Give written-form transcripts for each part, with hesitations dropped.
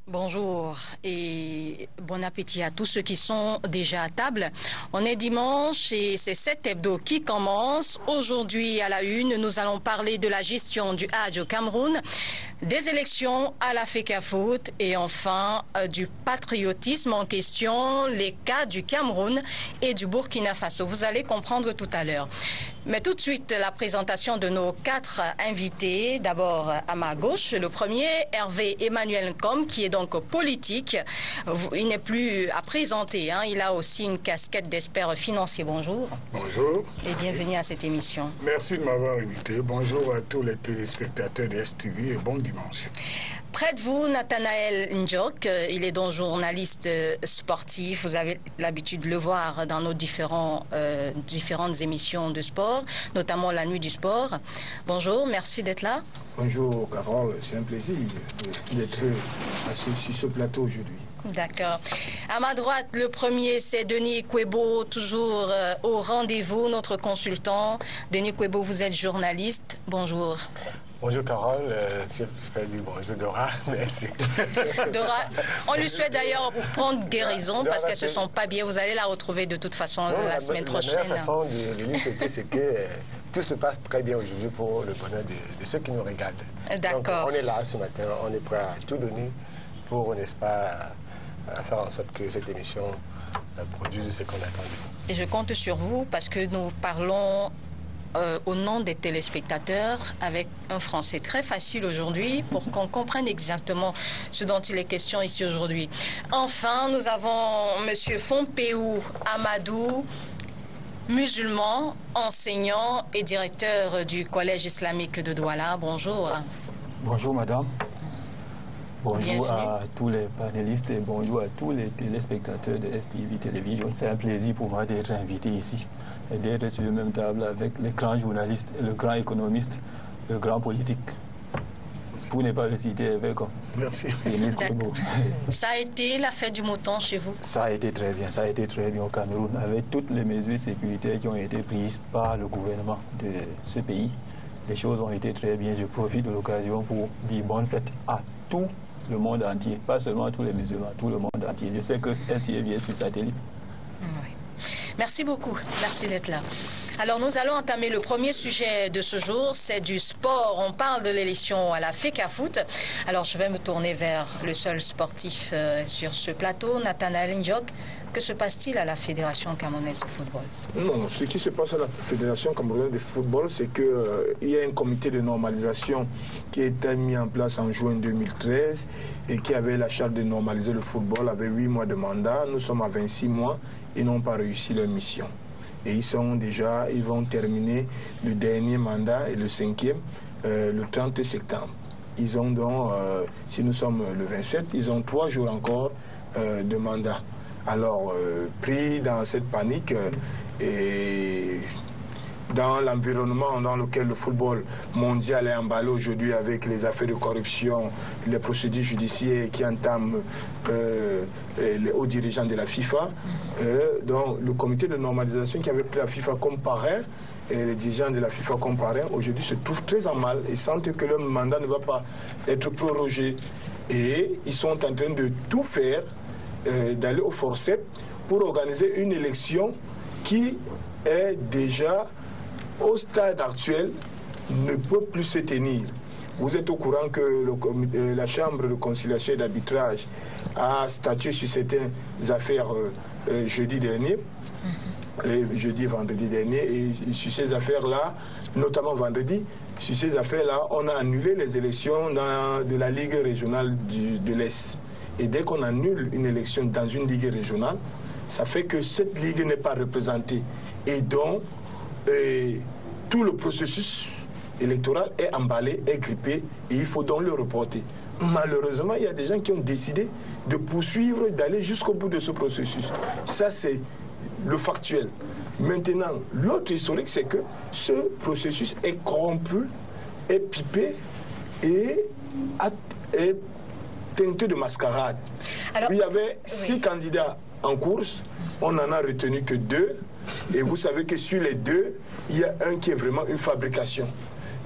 Bonjour et bon appétit à tous ceux qui sont déjà à table. On est dimanche et c'est cet hebdo qui commence. Aujourd'hui à la une, nous allons parler de la gestion du Hadj au Cameroun, des élections à la FECAFOOT et enfin du patriotisme en question, les cas du Cameroun et du Burkina Faso. Vous allez comprendre tout à l'heure. Mais tout de suite, la présentation de nos 4 invités. D'abord, à ma gauche, le premier, Hervé Emmanuel Nkom, qui est donc politique. Il n'est plus à présenter, hein. Il a aussi une casquette d'expert financier. Bonjour. Bonjour. Et bienvenue à cette émission. Merci de m'avoir invité. Bonjour à tous les téléspectateurs de STV et bon dimanche. Près de vous, Nathanaël Njok, il est donc journaliste sportif. Vous avez l'habitude de le voir dans nos différentes émissions de sport, notamment la nuit du sport. Bonjour, merci d'être là. Bonjour Carole, c'est un plaisir d'être sur ce plateau aujourd'hui. D'accord. À ma droite, le premier, c'est Denis Kwebo, toujours au rendez-vous, notre consultant. Denis Kwebo, vous êtes journaliste. Bonjour. Bonjour Carole, je fais dire bonjour Dora, merci. Dora, on lui souhaite d'ailleurs prendre guérison parce qu'elle ne se sent pas bien. Vous allez la retrouver de toute façon la semaine prochaine. La meilleure façon de lui souhaiter, c'est que tout se passe très bien aujourd'hui pour le bonheur de ceux qui nous regardent. D'accord. On est là ce matin, on est prêt à tout donner pour, n'est-ce pas, faire en sorte que cette émission produise ce qu'on attend de vous. Et je compte sur vous parce que nous parlons au nom des téléspectateurs avec un français très facile aujourd'hui pour qu'on comprenne exactement ce dont il est question ici aujourd'hui. Enfin, nous avons M. Fompéou Amadou, musulman, enseignant et directeur du Collège islamique de Douala. Bonjour. Bonjour madame. Bonjour Bienvenue. À tous les panélistes et bonjour à tous les téléspectateurs de STV Télévision. C'est un plaisir pour moi d'être invité ici et d'être sur la même table avec les grands journalistes, le grand économiste, le grand politique. Pour ne pas le citer, Hervé. Merci. Ça a été la fête du mouton chez vous? Ça a été très bien, au Cameroun, avec toutes les mesures sécuritaires qui ont été prises par le gouvernement de ce pays. Les choses ont été très bien. Je profite de l'occasion pour dire bonne fête à tout le monde entier, pas seulement à tous les musulmans, tout le monde entier. Je sais que STV vient sur satellite. Oui. Merci beaucoup, merci d'être là. Alors nous allons entamer le premier sujet de ce jour, c'est du sport. On parle de l'élection à la FECAFOOT. Alors je vais me tourner vers le seul sportif sur ce plateau, Nathanaël Njok. Que se passe-t-il à la Fédération camerounaise de football? Non, ce qui se passe à la Fédération camerounaise de football, c'est qu'il y a un comité de normalisation qui a été mis en place en juin 2013 et qui avait la charge de normaliser le football, avait 8 mois de mandat. Nous sommes à 26 mois et n'ont pas réussi leur mission. Et ils vont terminer le dernier mandat et le 5e le 30 septembre. Ils ont donc, si nous sommes le 27, ils ont 3 jours encore de mandat. Alors, pris dans cette panique et dans l'environnement dans lequel le football mondial est emballé aujourd'hui avec les affaires de corruption, les procédures judiciaires qui entament les hauts dirigeants de la FIFA, donc le comité de normalisation qui avait pris la FIFA comme parrain, et les dirigeants de la FIFA comme parrain, aujourd'hui se trouvent très en mal et sentent que leur mandat ne va pas être prorogé. Et ils sont en train de tout faire, d'aller au forceps pour organiser une élection qui est déjà au stade actuel ne peut plus se tenir. Vous êtes au courant que la Chambre de conciliation et d'arbitrage a statué sur certaines affaires jeudi dernier, jeudi et vendredi dernier, et sur ces affaires-là, notamment vendredi, sur ces affaires-là, on a annulé les élections de la Ligue régionale de l'Est. Et dès qu'on annule une élection dans une ligue régionale, ça fait que cette ligue n'est pas représentée. Et donc, tout le processus électoral est emballé, est grippé, et il faut donc le reporter. Malheureusement, il y a des gens qui ont décidé de poursuivre, d'aller jusqu'au bout de ce processus. Ça, c'est le factuel. Maintenant, l'autre historique, c'est que ce processus est corrompu est pipé et teinté de mascarade. Alors, il y avait 6 candidats en course, on n'en a retenu que 2. Et vous savez que sur les 2, il y a un qui est vraiment une fabrication.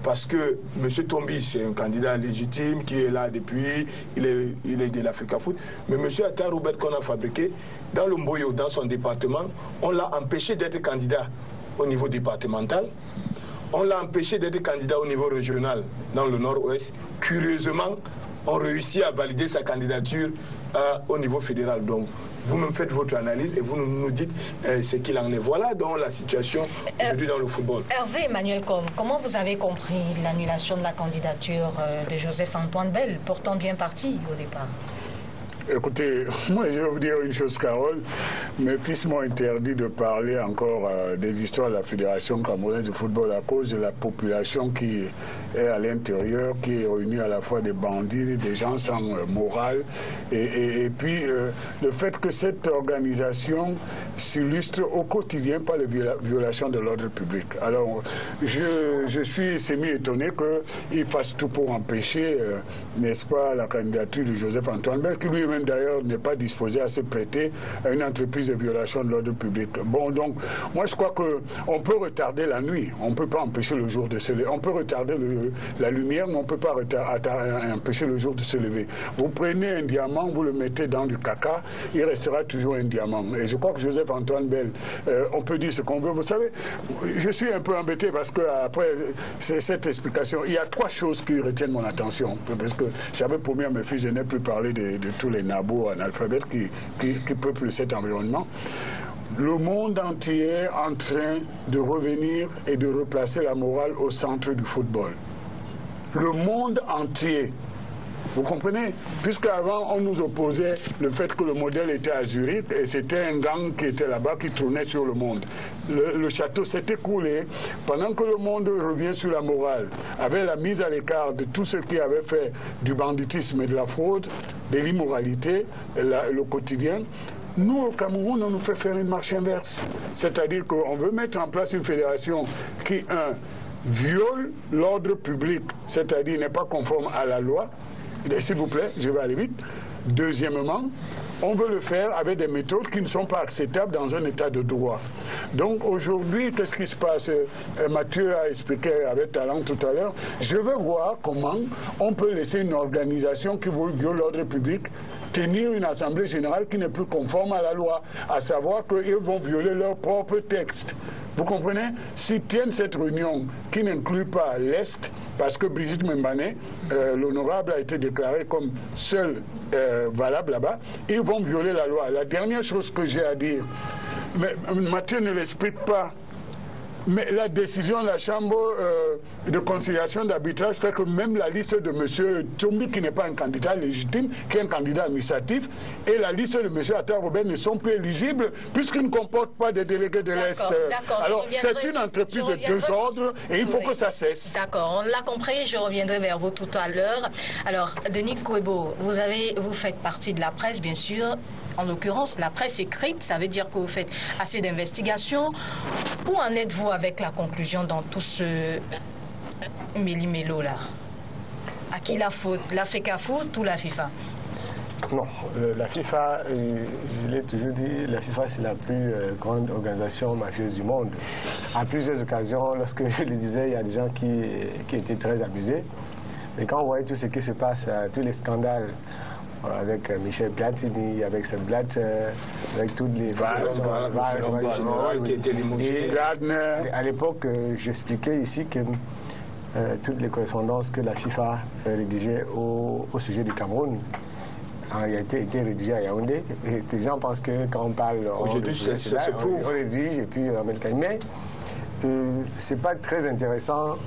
Parce que M. Tombi, c'est un candidat légitime qui est là depuis, il est de l'Africa Foot. Mais M. Atta Robert qu'on a fabriqué, dans le Mboyo, dans son département, on l'a empêché d'être candidat au niveau départemental. On l'a empêché d'être candidat au niveau régional dans le nord-ouest. Curieusement, on réussit à valider sa candidature au niveau fédéral. Donc, vous-même faites votre analyse et vous nous dites ce qu'il en est. Voilà donc la situation aujourd'hui dans le football. Hervé Emmanuel Com, comment vous avez compris l'annulation de la candidature de Joseph-Antoine Bell, pourtant bien parti au départ? Écoutez, moi je vais vous dire une chose, Carole. Mes fils m'ont interdit de parler encore des histoires de la Fédération camerounaise de football à cause de la population qui est à l'intérieur, qui est réunie à la fois des bandits, des gens sans morale, et puis le fait que cette organisation s'illustre au quotidien par les violations de l'ordre public. Alors, je suis semi-étonné qu'il fasse tout pour empêcher, n'est-ce pas, la candidature de Joseph-Antoine Bell, qui lui-même d'ailleurs n'est pas disposé à se prêter à une entreprise de violation de l'ordre public. Bon, donc, moi je crois qu'on peut retarder la nuit, on ne peut pas empêcher le jour de se lever. On peut retarder la lumière, mais on ne peut pas empêcher le jour de se lever. Vous prenez un diamant, vous le mettez dans du caca, il restera toujours un diamant. Et je crois que Joseph-Antoine Bell, on peut dire ce qu'on veut. Vous savez, je suis un peu embêté parce qu'après cette explication, il y a 3 choses qui retiennent mon attention. Parce que j'avais promis à mes fils de ne plus parler de tous les nabos analphabètes qui peuplent cet environnement. Le monde entier est en train de revenir et de replacer la morale au centre du football. Le monde entier. Vous comprenez? Puisqu'avant, on nous opposait le fait que le modèle était à Zurich et c'était un gang qui était là-bas, qui tournait sur le monde. Le château s'est écoulé pendant que le monde revient sur la morale, avec la mise à l'écart de tous ceux qui avaient fait du banditisme et de la fraude, de l'immoralité, le quotidien. Nous, au Cameroun, on nous fait faire une marche inverse. C'est-à-dire qu'on veut mettre en place une fédération qui, viole l'ordre public, c'est-à-dire n'est pas conforme à la loi. S'il vous plaît, je vais aller vite. Deuxièmement, on veut le faire avec des méthodes qui ne sont pas acceptables dans un état de droit. Donc aujourd'hui, qu'est-ce qui se passe? Mathieu a expliqué avec talent tout à l'heure. Je veux voir comment on peut laisser une organisation qui viole l'ordre public tenir une assemblée générale qui n'est plus conforme à la loi, à savoir qu'ils vont violer leur propre texte. Vous comprenez? S'ils tiennent cette réunion qui n'inclut pas l'Est, parce que Brigitte Mbane, l'honorable, a été déclarée comme seule valable là-bas, ils vont violer la loi. La dernière chose que j'ai à dire, mais Mathieu ne l'explique pas, mais la décision de la Chambre de conciliation d'arbitrage fait que même la liste de M. Tchombi, qui n'est pas un candidat légitime, qui est un candidat administratif, et la liste de M. Atta Robert ne sont plus éligibles puisqu'ils ne comportent pas des délégués de l'Est. Alors, c'est une entreprise de désordre et il faut que ça cesse. D'accord, on l'a compris, je reviendrai vers vous tout à l'heure. Alors, Denis Kouebo, vous faites partie de la presse, bien sûr. En l'occurrence, la presse écrite, ça veut dire que vous faites assez d'investigations. Où en êtes-vous avec la conclusion dans tout ce méli-mélo là? À qui la faute? La FECAFOOT ou la FIFA? Non, la FIFA, je l'ai toujours dit, la FIFA c'est la plus grande organisation mafieuse du monde. À plusieurs occasions, lorsque je le disais, il y a des gens qui étaient très amusés. Mais quand on voit tout ce qui se passe, tous les scandales, avec Michel Platini, avec Sepp Blatter, avec toutes les qui étaient limogés. À l'époque, j'expliquais ici que toutes les correspondances que la FIFA rédigeait au sujet du Cameroun en réalité étaient rédigées à Yaoundé. Et les gens pensent que quand on parle, aujourd'hui, on rédige et puis on met le cahier. Mais c'est pas très intéressant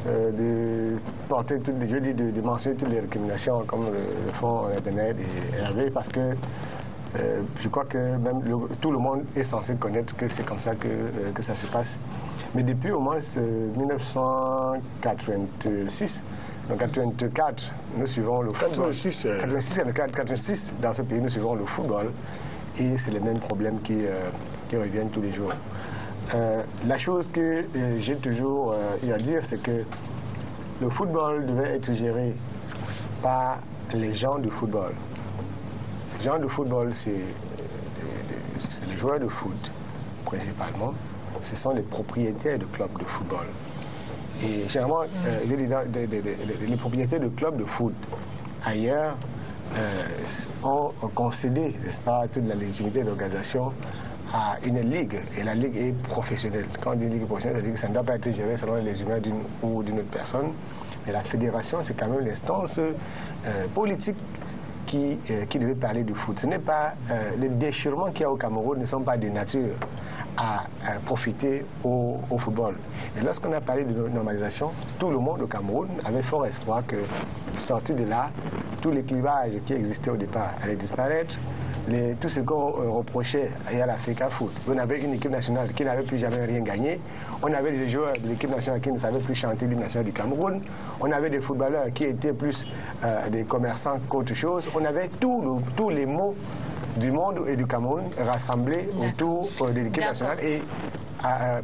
de porter de mentionner toutes les récriminations comme le font Internet et Hervé, parce que je crois que même tout le monde est censé connaître que c'est comme ça que ça se passe. Mais depuis au moins 1986, donc 84, nous suivons le football. 86 dans ce pays, nous suivons le football et c'est les mêmes problèmes qui reviennent tous les jours. La chose que j'ai toujours eu à dire, c'est que le football devait être géré par les gens du football. Les gens du football, c'est les joueurs de foot, principalement. Ce sont les propriétaires de clubs de football. Et généralement, les propriétaires de clubs de foot ailleurs ont concédé, n'est-ce pas, toute la légitimité d'organisation à une ligue. Et la ligue est professionnelle. Quand on dit ligue professionnelle, c'est-à-dire que ça ne doit pas être géré selon les humains d'une ou d'une autre personne. Mais la fédération, c'est quand même l'instance politique qui devait parler du foot. Ce n'est pas les déchirements qu'il y a au Cameroun ne sont pas de nature à profiter au football. Et lorsqu'on a parlé de normalisation, tout le monde au Cameroun avait fort espoir que, sorti de là, tous les clivages qui existaient au départ allaient disparaître. Tout ce qu'on reprochait à l'Africa Foot. On avait une équipe nationale qui n'avait plus jamais rien gagné. On avait des joueurs de l'équipe nationale qui ne savaient plus chanter l'hymne national du Cameroun. On avait des footballeurs qui étaient plus des commerçants qu'autre chose. On avait tous les maux du monde et du Cameroun rassemblés autour de l'équipe nationale. Et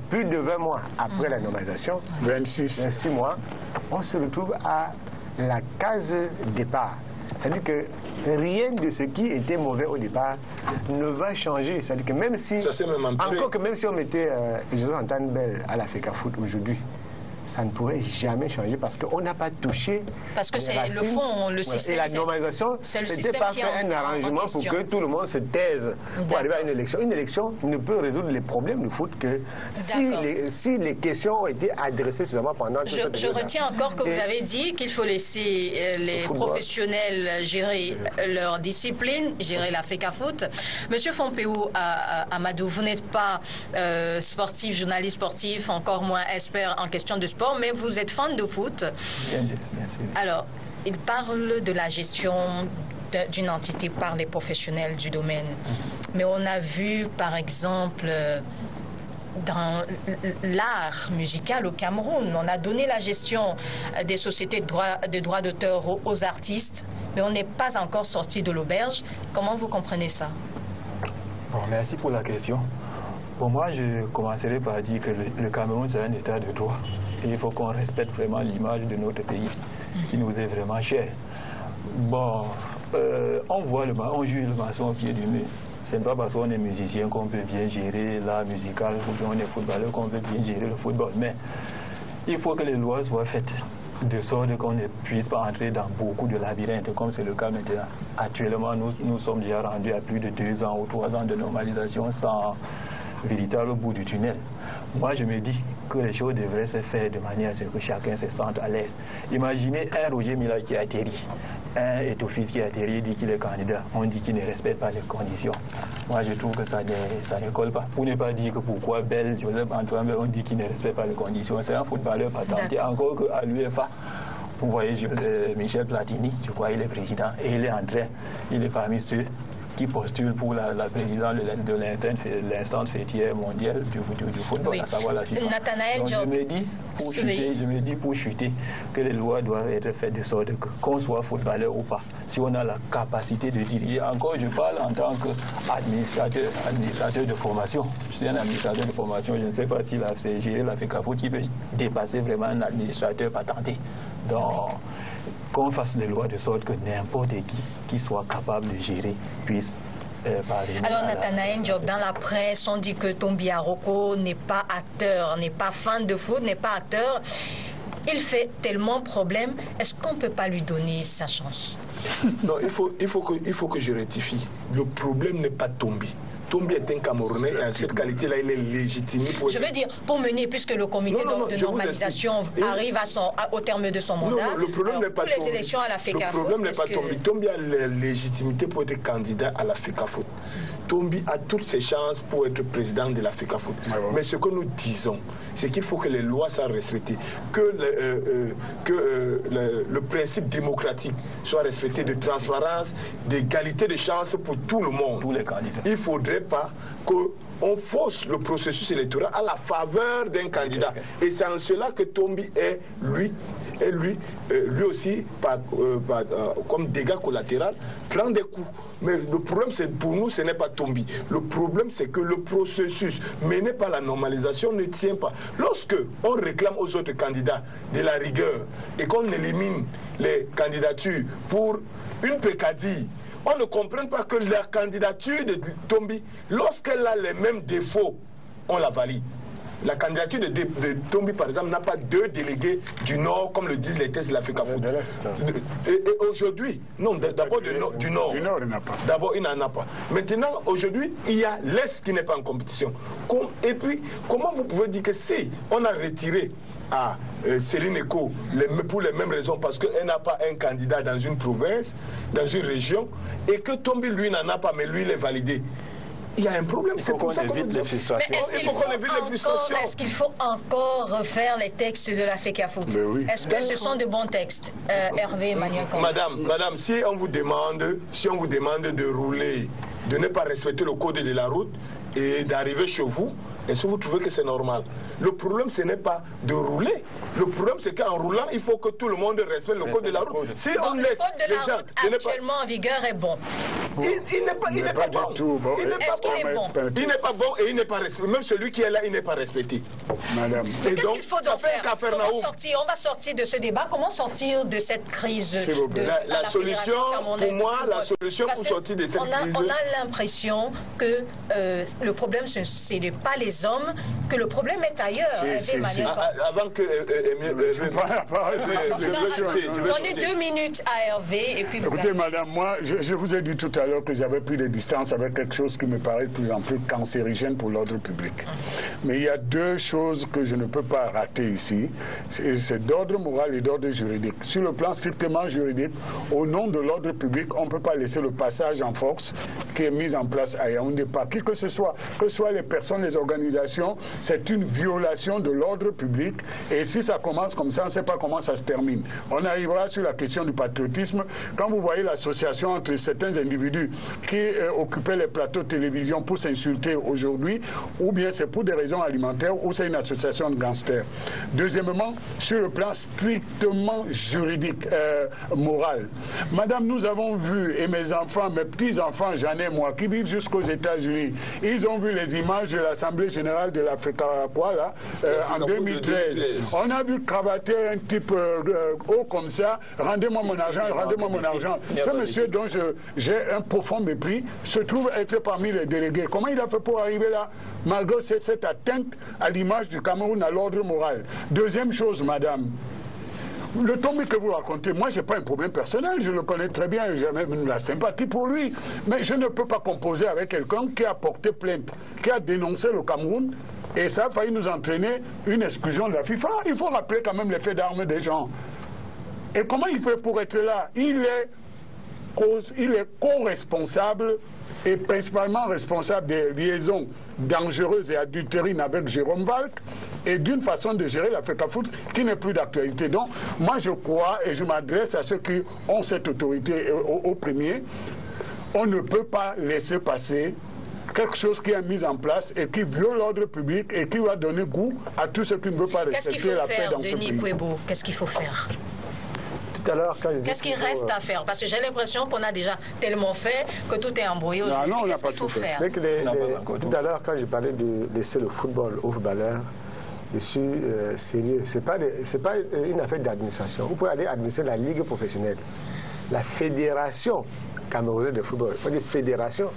plus de 20 mois après la normalisation, 26 mois, on se retrouve à la case départ. C'est-à-dire que rien de ce qui était mauvais au départ ne va changer. C'est-à-dire que même si, encore que même si on mettait Joseph-Antoine Bell à l'Africa Foot aujourd'hui, ça ne pourrait jamais changer parce qu'on n'a pas touché. Parce que c'est le fond, le système. Et la normalisation, c'était pas faire un arrangement pour que tout le monde se taise pour arriver à une élection. Une élection ne peut résoudre les problèmes du foot que si les questions ont été adressées seulement pendant toute cette période. Je retiens encore que vous avez dit qu'il faut laisser les professionnels gérer leur discipline, gérer l'Africa Foot. Monsieur Fompéou Amadou, vous n'êtes pas sportif, journaliste sportif, encore moins expert en question de sport, mais vous êtes fan de foot. Bien sûr. Alors, il parle de la gestion d'une entité par les professionnels du domaine. Mais on a vu, par exemple, dans l'art musical au Cameroun, on a donné la gestion des sociétés de droits d'auteur aux artistes, mais on n'est pas encore sorti de l'auberge. Comment vous comprenez ça? Bon, merci pour la question. Pour moi, je commencerai par dire que le Cameroun, c'est un état de droit. Et il faut qu'on respecte vraiment l'image de notre pays, qui nous est vraiment cher. Bon, on joue le maçon au pied du mur. Ce n'est pas parce qu'on est musicien qu'on peut bien gérer l'art musical, ou bien on est footballeur qu'on peut bien gérer le football. Mais il faut que les lois soient faites de sorte qu'on ne puisse pas entrer dans beaucoup de labyrinthes, comme c'est le cas maintenant. Actuellement, nous sommes déjà rendus à plus de 2 ans ou 3 ans de normalisation sans véritable bout du tunnel. Moi, je me dis que les choses devraient se faire de manière à ce que chacun se sente à l'aise. Imaginez un Roger Mila qui atterrit, un Eto'o-Fils qui atterrit, dit qu'il est candidat. On dit qu'il ne respecte pas les conditions. Moi, je trouve que ça ne colle pas. Pour ne pas dire que pourquoi Bell, Joseph-Antoine Bell, on dit qu'il ne respecte pas les conditions. C'est un footballeur patenté. Encore qu'à l'UEFA, vous voyez Michel Platini, je crois qu'il est président, et il est parmi ceux qui postule pour la présidence de l'instance fêtière mondiale du football, à savoir la FIFA. Donc, je me dis pour chuter que les lois doivent être faites de sorte qu'on soit footballeur ou pas. Si on a la capacité de diriger, encore je parle en tant qu'administrateur de formation. Je suis un administrateur de formation, je ne sais pas si c'est gérer l'Africa Foot qui peut dépasser vraiment un administrateur patenté. Donc, qu'on fasse les lois de sorte que n'importe qui soit capable de gérer puisse parler. Alors Nathanaël Ndiok, dans la presse, on dit que Tombi Aroko n'est pas acteur, n'est pas fan de foot, n'est pas acteur. Il fait tellement problème, est-ce qu'on ne peut pas lui donner sa chance? Non, il faut que je rectifie. Le problème n'est pas Tombi. Tombi est un Camerounais et à cette qualité-là, il est légitimé pour... Je veux dire, pour mener, puisque le comité de normalisation arrive au terme de son mandat, le problème n'est pas les élections à l'Africa Foot... Le problème n'est pas Tombi. Tombi a la légitimité pour être candidat à l'Africa Foot. Tombi a toutes ses chances pour être président de l'Africa Foot. Mais ce que nous disons, c'est qu'il faut que les lois soient respectées, que le principe démocratique soit respecté, de transparence, d'égalité de chances pour tout le monde. Tous les candidats. Il ne faudrait pas qu'on on fausse le processus électoral à la faveur d'un candidat. Et c'est en cela que Tombi est, lui aussi, comme dégâts collatéraux, prend des coups. Mais le problème, c'est pour nous, ce n'est pas Tombi. Le problème, c'est que le processus mené par la normalisation ne tient pas. Lorsque on réclame aux autres candidats de la rigueur et qu'on élimine les candidatures pour une pécadille, on ne comprend pas que la candidature de Tombi, lorsqu'elle a les mêmes défauts, on la valide. La candidature de Tombi, par exemple, n'a pas 2 délégués du Nord, comme le disent les tests de l'Africa Foot. Et aujourd'hui, non, d'abord du Nord. Du Nord, il n'en a pas. D'abord, il n'en a pas. Maintenant, aujourd'hui, il y a l'Est qui n'est pas en compétition. Et puis, comment vous pouvez dire que si on a retiré à Céline Eko pour les mêmes raisons, parce qu'elle n'a pas un candidat dans une province, dans une région, et que Tombi, lui, n'en a pas, mais lui, il est validé. Il y a un problème, c'est pour ça qu'on évite les frustrations. Mais est-ce qu'il faut encore refaire les textes de la FECA Foot? Est-ce que ce sont de bons textes, Hervé Emmanuel Kombi? Madame, si on vous demande de rouler, de ne pas respecter le code de la route et d'arriver chez vous, est-ce que vous trouvez que c'est normal? Le problème, ce n'est pas de rouler. Le problème, c'est qu'en roulant, il faut que tout le monde respecte le code de la route. Si on laisse le code de la route actuellement en vigueur est bon. Il n'est pas bon. Est-ce qu'il est bon? Il n'est pas bon et il n'est pas respecté. Même celui qui est là, il n'est pas respecté. Madame. Qu'est-ce qu'il faut donc faire? On va sortir de ce débat. Comment sortir de cette crise de la solution, pour moi, la solution pour sortir de cette crise... On a l'impression que le problème, ce n'est pas les hommes, que le problème est ailleurs. Avant que... Donnez 2 minutes à Hervé et puis vous... Écoutez, madame, moi, je vous ai dit tout à l'heure que j'avais pris des distances avec quelque chose qui me paraît de plus en plus cancérigène pour l'ordre public. Mais il y a 2 choses que je ne peux pas rater ici. C'est d'ordre moral et d'ordre juridique. Sur le plan strictement juridique, au nom de l'ordre public, on ne peut pas laisser le passage en force qui est mis en place à Yaoundé par qui que ce soit les personnes, les organisations, c'est une violation de l'ordre public. Et si ça commence comme ça, on ne sait pas comment ça se termine. On arrivera sur la question du patriotisme. Quand vous voyez l'association entre certains individus qui occupaient les plateaux de télévision pour s'insulter aujourd'hui, ou bien c'est pour des raisons alimentaires, ou c'est une association de gangsters. Deuxièmement, sur le plan strictement juridique, moral. Madame, nous avons vu, et mes enfants, mes petits-enfants, j'en ai moi, qui vivent jusqu'aux États-Unis, ils ont vu les images de l'Assemblée générale de l'Africa en 2013. On a vu cravater un type haut comme ça, rendez-moi mon argent, rendez-moi mon argent. Ce monsieur dont j'ai un profond mépris se trouve être parmi les délégués. Comment il a fait pour arriver là, malgré cette atteinte à l'image du Cameroun, à l'ordre moral? Deuxième chose, madame, le Tombi que vous racontez, moi, je n'ai pas un problème personnel, je le connais très bien, j'ai même la sympathie pour lui. Mais je ne peux pas composer avec quelqu'un qui a porté plainte, qui a dénoncé le Cameroun, et ça a failli nous entraîner une exclusion de la FIFA. Il faut rappeler quand même les faits d'armes des gens. Et comment il fait pour être là? Il est co-responsable et principalement responsable des liaisons dangereuses et adultérines avec Jérôme Valk et d'une façon de gérer l'Africa Foot qui n'est plus d'actualité. Donc, moi je crois, et je m'adresse à ceux qui ont cette autorité au premier, on ne peut pas laisser passer quelque chose qui est mis en place et qui viole l'ordre public et qui va donner goût à tous ceux qui ne veulent pas respecter la paix dans ce pays. Qu'est-ce qu'il faut faire? Qu'est-ce qu'il reste à faire? Parce que j'ai l'impression qu'on a déjà tellement fait que tout est embrouillé aujourd'hui. Qu'est-ce qu'il faut faire? Tout à l'heure, quand j'ai parlé de laisser le football aux footballeurs, je suis sérieux. Ce n'est pas une affaire d'administration. Vous pouvez aller administrer la ligue professionnelle. La fédération camerounaise de football, pas une fédération,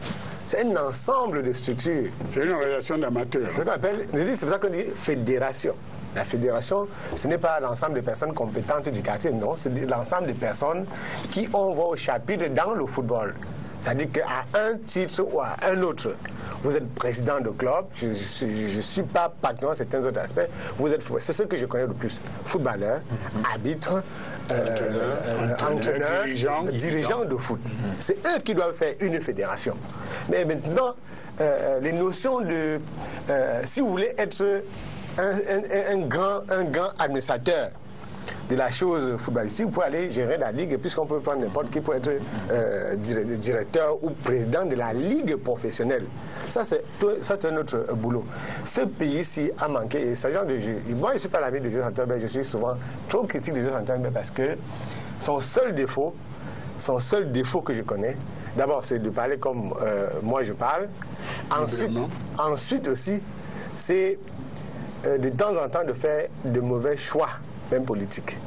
c'est un ensemble de structures. C'est une organisation d'amateurs. C'est pour ça qu'on dit fédération. La fédération, ce n'est pas l'ensemble des personnes compétentes du quartier, non, c'est l'ensemble des personnes qui ont voix au chapitre dans le football. C'est-à-dire qu'à un titre ou à un autre, vous êtes président de club, je ne suis pas patron de certains autres aspects, vous êtes footballeur. C'est ce que je connais le plus. Footballeur, arbitre, entraîneur, dirigeant de foot. C'est eux qui doivent faire une fédération. Mais maintenant, les notions de... si vous voulez être un grand administrateur, de la chose footballistique, vous pouvez aller gérer la ligue, puisqu'on peut prendre n'importe qui pour être directeur ou président de la ligue professionnelle. Ça, c'est un autre boulot. Ce pays-ci a manqué, et ce genre de jeu. Moi, je ne suis pas l'ami de Joseph Antoine Bell, je suis souvent trop critique de Joseph Antoine Bell parce que son seul défaut que je connais, d'abord, c'est de parler comme moi je parle. Ensuite aussi, c'est de temps en temps de faire de mauvais choix, même politiques.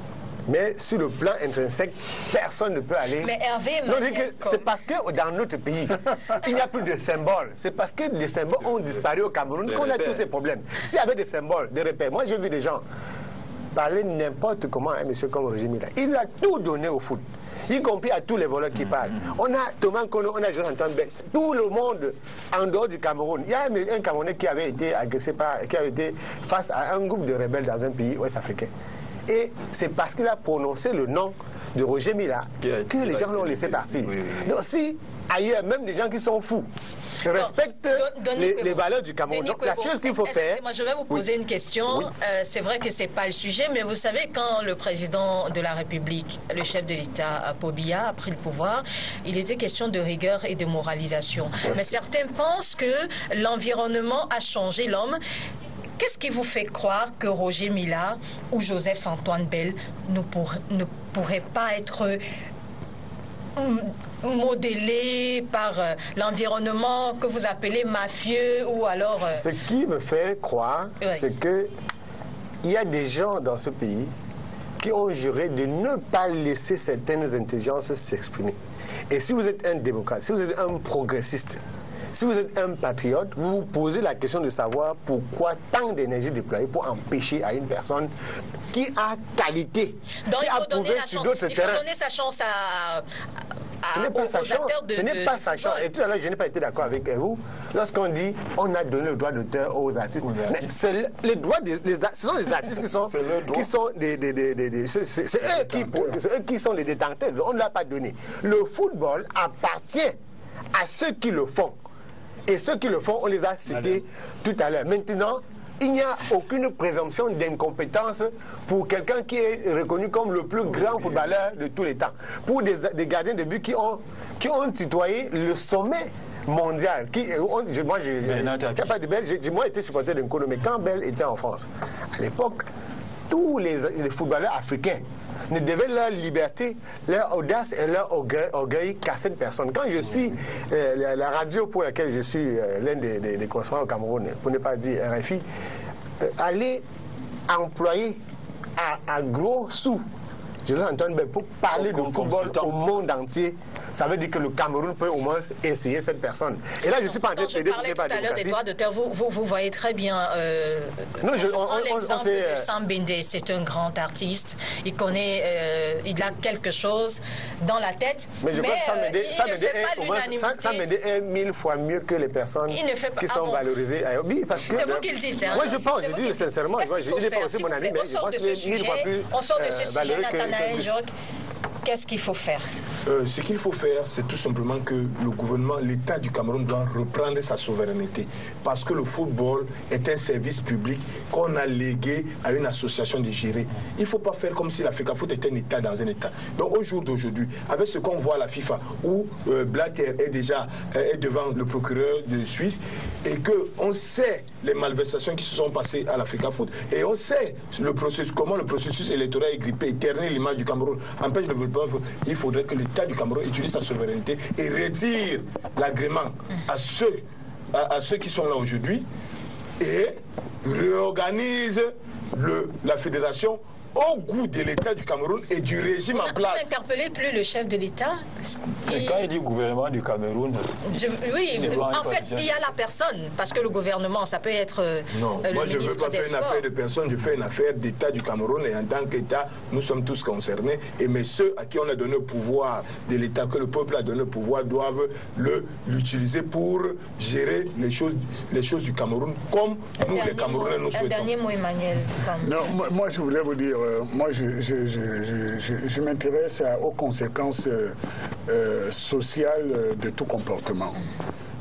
Mais sur le plan intrinsèque, personne ne peut aller... Mais Hervé, c'est parce que dans notre pays, il n'y a plus de symboles. C'est parce que les symboles ont disparu au Cameroun qu'on a tous ces problèmes. S'il y avait des symboles, des repères, moi j'ai vu des gens parler n'importe comment à un monsieur comme Roger Mila. Il a tout donné au foot, y compris à tous les voleurs qui parlent. On a Thomas Kono, on a Joseph Antoine Bell, tout le monde en dehors du Cameroun. Il y a un Camerounais qui avait été agressé qui avait été face à un groupe de rebelles dans un pays ouest-africain. Et c'est parce qu'il a prononcé le nom de Roger Mila que les gens l'ont laissé partir. Donc si ailleurs, même des gens qui sont fous, respectent les valeurs du Cameroun. Donc la chose qu'il faut faire... Moi, je vais vous poser une question. C'est vrai que ce n'est pas le sujet, mais vous savez, quand le président de la République, le chef de l'État, Paul Biya, a pris le pouvoir, il était question de rigueur et de moralisation. Mais certains pensent que l'environnement a changé l'homme. Qu'est-ce qui vous fait croire que Roger Mila ou Joseph Antoine Bell ne pourraient pas être modélés par l'environnement que vous appelez mafieux ou alors... Ce qui me fait croire, c'est qu'il y a des gens dans ce pays qui ont juré de ne pas laisser certaines intelligences s'exprimer. Et si vous êtes un démocrate, si vous êtes un progressiste, si vous êtes un patriote, vous vous posez la question de savoir pourquoi tant d'énergie déployée pour empêcher à une personne qui a qualité, donc, qui a prouvé sur d'autres terrains. Il faut donner sa chance ce n'est pas sa chance. Ce n'est pas sa chance. Et tout à l'heure, je n'ai pas été d'accord avec vous lorsqu'on dit on a donné le droit d'auteur aux artistes. C'est les droits ce sont les artistes qui sont c'est eux qui sont les détenteurs. On ne l'a pas donné. Le football appartient à ceux qui le font. Et ceux qui le font, on les a cités tout à l'heure. Maintenant, il n'y a aucune présomption d'incompétence pour quelqu'un qui est reconnu comme le plus grand footballeur de tous les temps. Pour des gardiens de but qui ont tutoyé le sommet mondial. Moi, j'étais supporter de Nkono, mais quand Bell était en France, à l'époque, tous les footballeurs africains ne devaient leur liberté, leur audace et leur orgueil qu'à cette personne. Quand je suis la radio pour laquelle je suis l'un des correspondants au Cameroun, pour ne pas dire RFI, aller employer à gros sous Joseph Antoine Bell pour parler de football au monde entier, ça veut dire que le Cameroun peut au moins essayer cette personne. Et là, je ne suis pas en train de plaider pour tout à l'heure des droits d'auteur, vous voyez très bien. L'exemple de Sam Bende, c'est un grand artiste. Il connaît, il a quelque chose dans la tête. Mais je crois que Sam Bende est 1000 fois mieux que les personnes qui sont valorisées. C'est vous qui le dites. Moi, je pense, je dis sincèrement, je n'ai pas aussi mon ami, mais je pense qu'il est 1000 fois plus on sort de ce sujet, Nathanaël Joc. Qu'est-ce qu'il faut faire? Ce qu'il faut faire, c'est tout simplement que le gouvernement, l'État du Cameroun doit reprendre sa souveraineté. Parce que le football est un service public qu'on a légué à une association de gérer. Il ne faut pas faire comme si l'Africa Foot était un État dans un État. Donc au jour d'aujourd'hui, avec ce qu'on voit à la FIFA, où Blatter est déjà devant le procureur de Suisse, et qu'on sait les malversations qui se sont passées à l'Africa Foot, et on sait comment le processus électoral est grippé, éternel l'image du Cameroun, empêche le développement, il faudrait que l'État du Cameroun utilise sa souveraineté et retire l'agrément à ceux qui sont là aujourd'hui et réorganise la fédération au goût de l'État du Cameroun et du régime en place. Vous n'interpellez plus le chef de l'État? Quand il dit gouvernement du Cameroun... Oui, en fait, il y a la personne, parce que le gouvernement, ça peut être non, moi je ne veux pas faire une affaire de personne, je fais une affaire d'État du Cameroun et en tant qu'État, nous sommes tous concernés. Mais ceux à qui on a donné le pouvoir de l'État, que le peuple a donné le pouvoir, doivent l'utiliser pour gérer les choses du Cameroun comme nous, les Camerounais, nous souhaitons. Un dernier mot, Emmanuel. Non, moi je voulais vous dire, moi je m'intéresse aux conséquences sociales de tout comportement.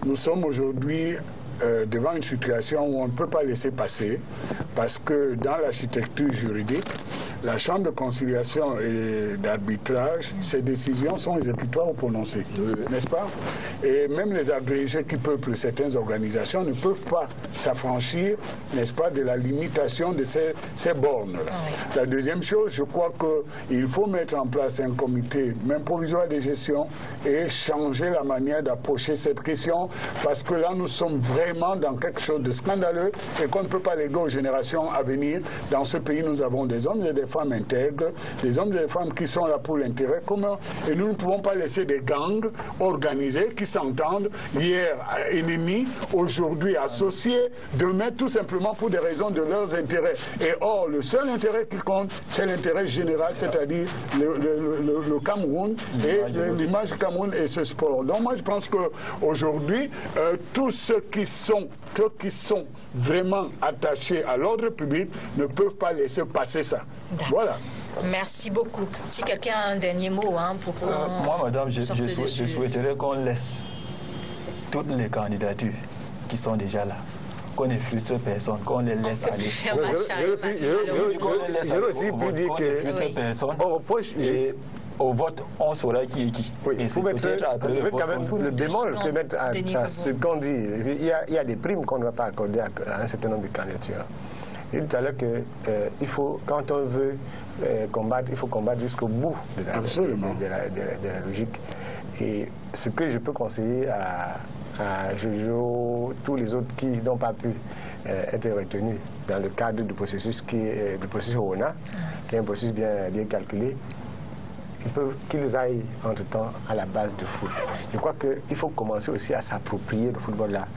Nous sommes aujourd'hui devant une situation où on ne peut pas laisser passer, parce que dans l'architecture juridique, la Chambre de conciliation et d'arbitrage, ces décisions sont exécutoires ou prononcées, n'est-ce pas? Et même les agrégés qui peuplent certaines organisations ne peuvent pas s'affranchir, n'est-ce pas, de la limitation de ces bornes-là. La deuxième chose, je crois qu'il faut mettre en place un comité, même provisoire de gestion, et changer la manière d'approcher cette question, parce que là, nous sommes vraiment dans quelque chose de scandaleux et qu'on ne peut pas léguer aux générations à venir. Dans ce pays, nous avons des hommes et des femmes intègres, des hommes et des femmes qui sont là pour l'intérêt commun. Et nous ne pouvons pas laisser des gangs organisés qui s'entendent, hier ennemis, aujourd'hui associés, demain tout simplement pour des raisons de leurs intérêts. Et or, le seul intérêt qui compte, c'est l'intérêt général, c'est-à-dire le Cameroun et l'image du Cameroun et ce sport. Donc moi, je pense qu'aujourd'hui, tous ceux qui sont vraiment attachés à l'ordre public ne peuvent pas laisser passer ça. Voilà. Merci beaucoup. Si quelqu'un a un dernier mot pour qu'on... Moi, madame, je souhaiterais qu'on laisse toutes les candidatures qui sont déjà là. Qu'on ne frustre personne, qu'on les laisse aller. Je veux aussi plus dire que... On reproche... Au vote, on saura qui est qui. Oui, il faut mettre quand même le bémol que mettre à ce qu'on dit. Il y a des primes qu'on ne va pas accorder à un certain nombre de candidatures. Et tout à l'heure qu'il faut, quand on veut combattre, il faut combattre jusqu'au bout de la logique. Et ce que je peux conseiller à Jojo, tous les autres qui n'ont pas pu être retenus dans le cadre du processus ONA, qui est un processus bien calculé, qu'ils aillent entre-temps à la base du foot. Je crois qu'il faut commencer aussi à s'approprier le football là,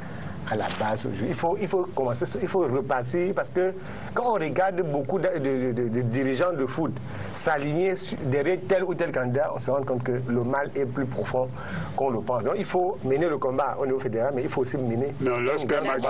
à la base. Il faut commencer, il faut repartir, parce que quand on regarde beaucoup de dirigeants de foot s'aligner derrière tel ou tel candidat, on se rend compte que le mal est plus profond qu'on le pense. Donc il faut mener le combat au niveau fédéral, mais il faut aussi mener... Non, lorsqu'un match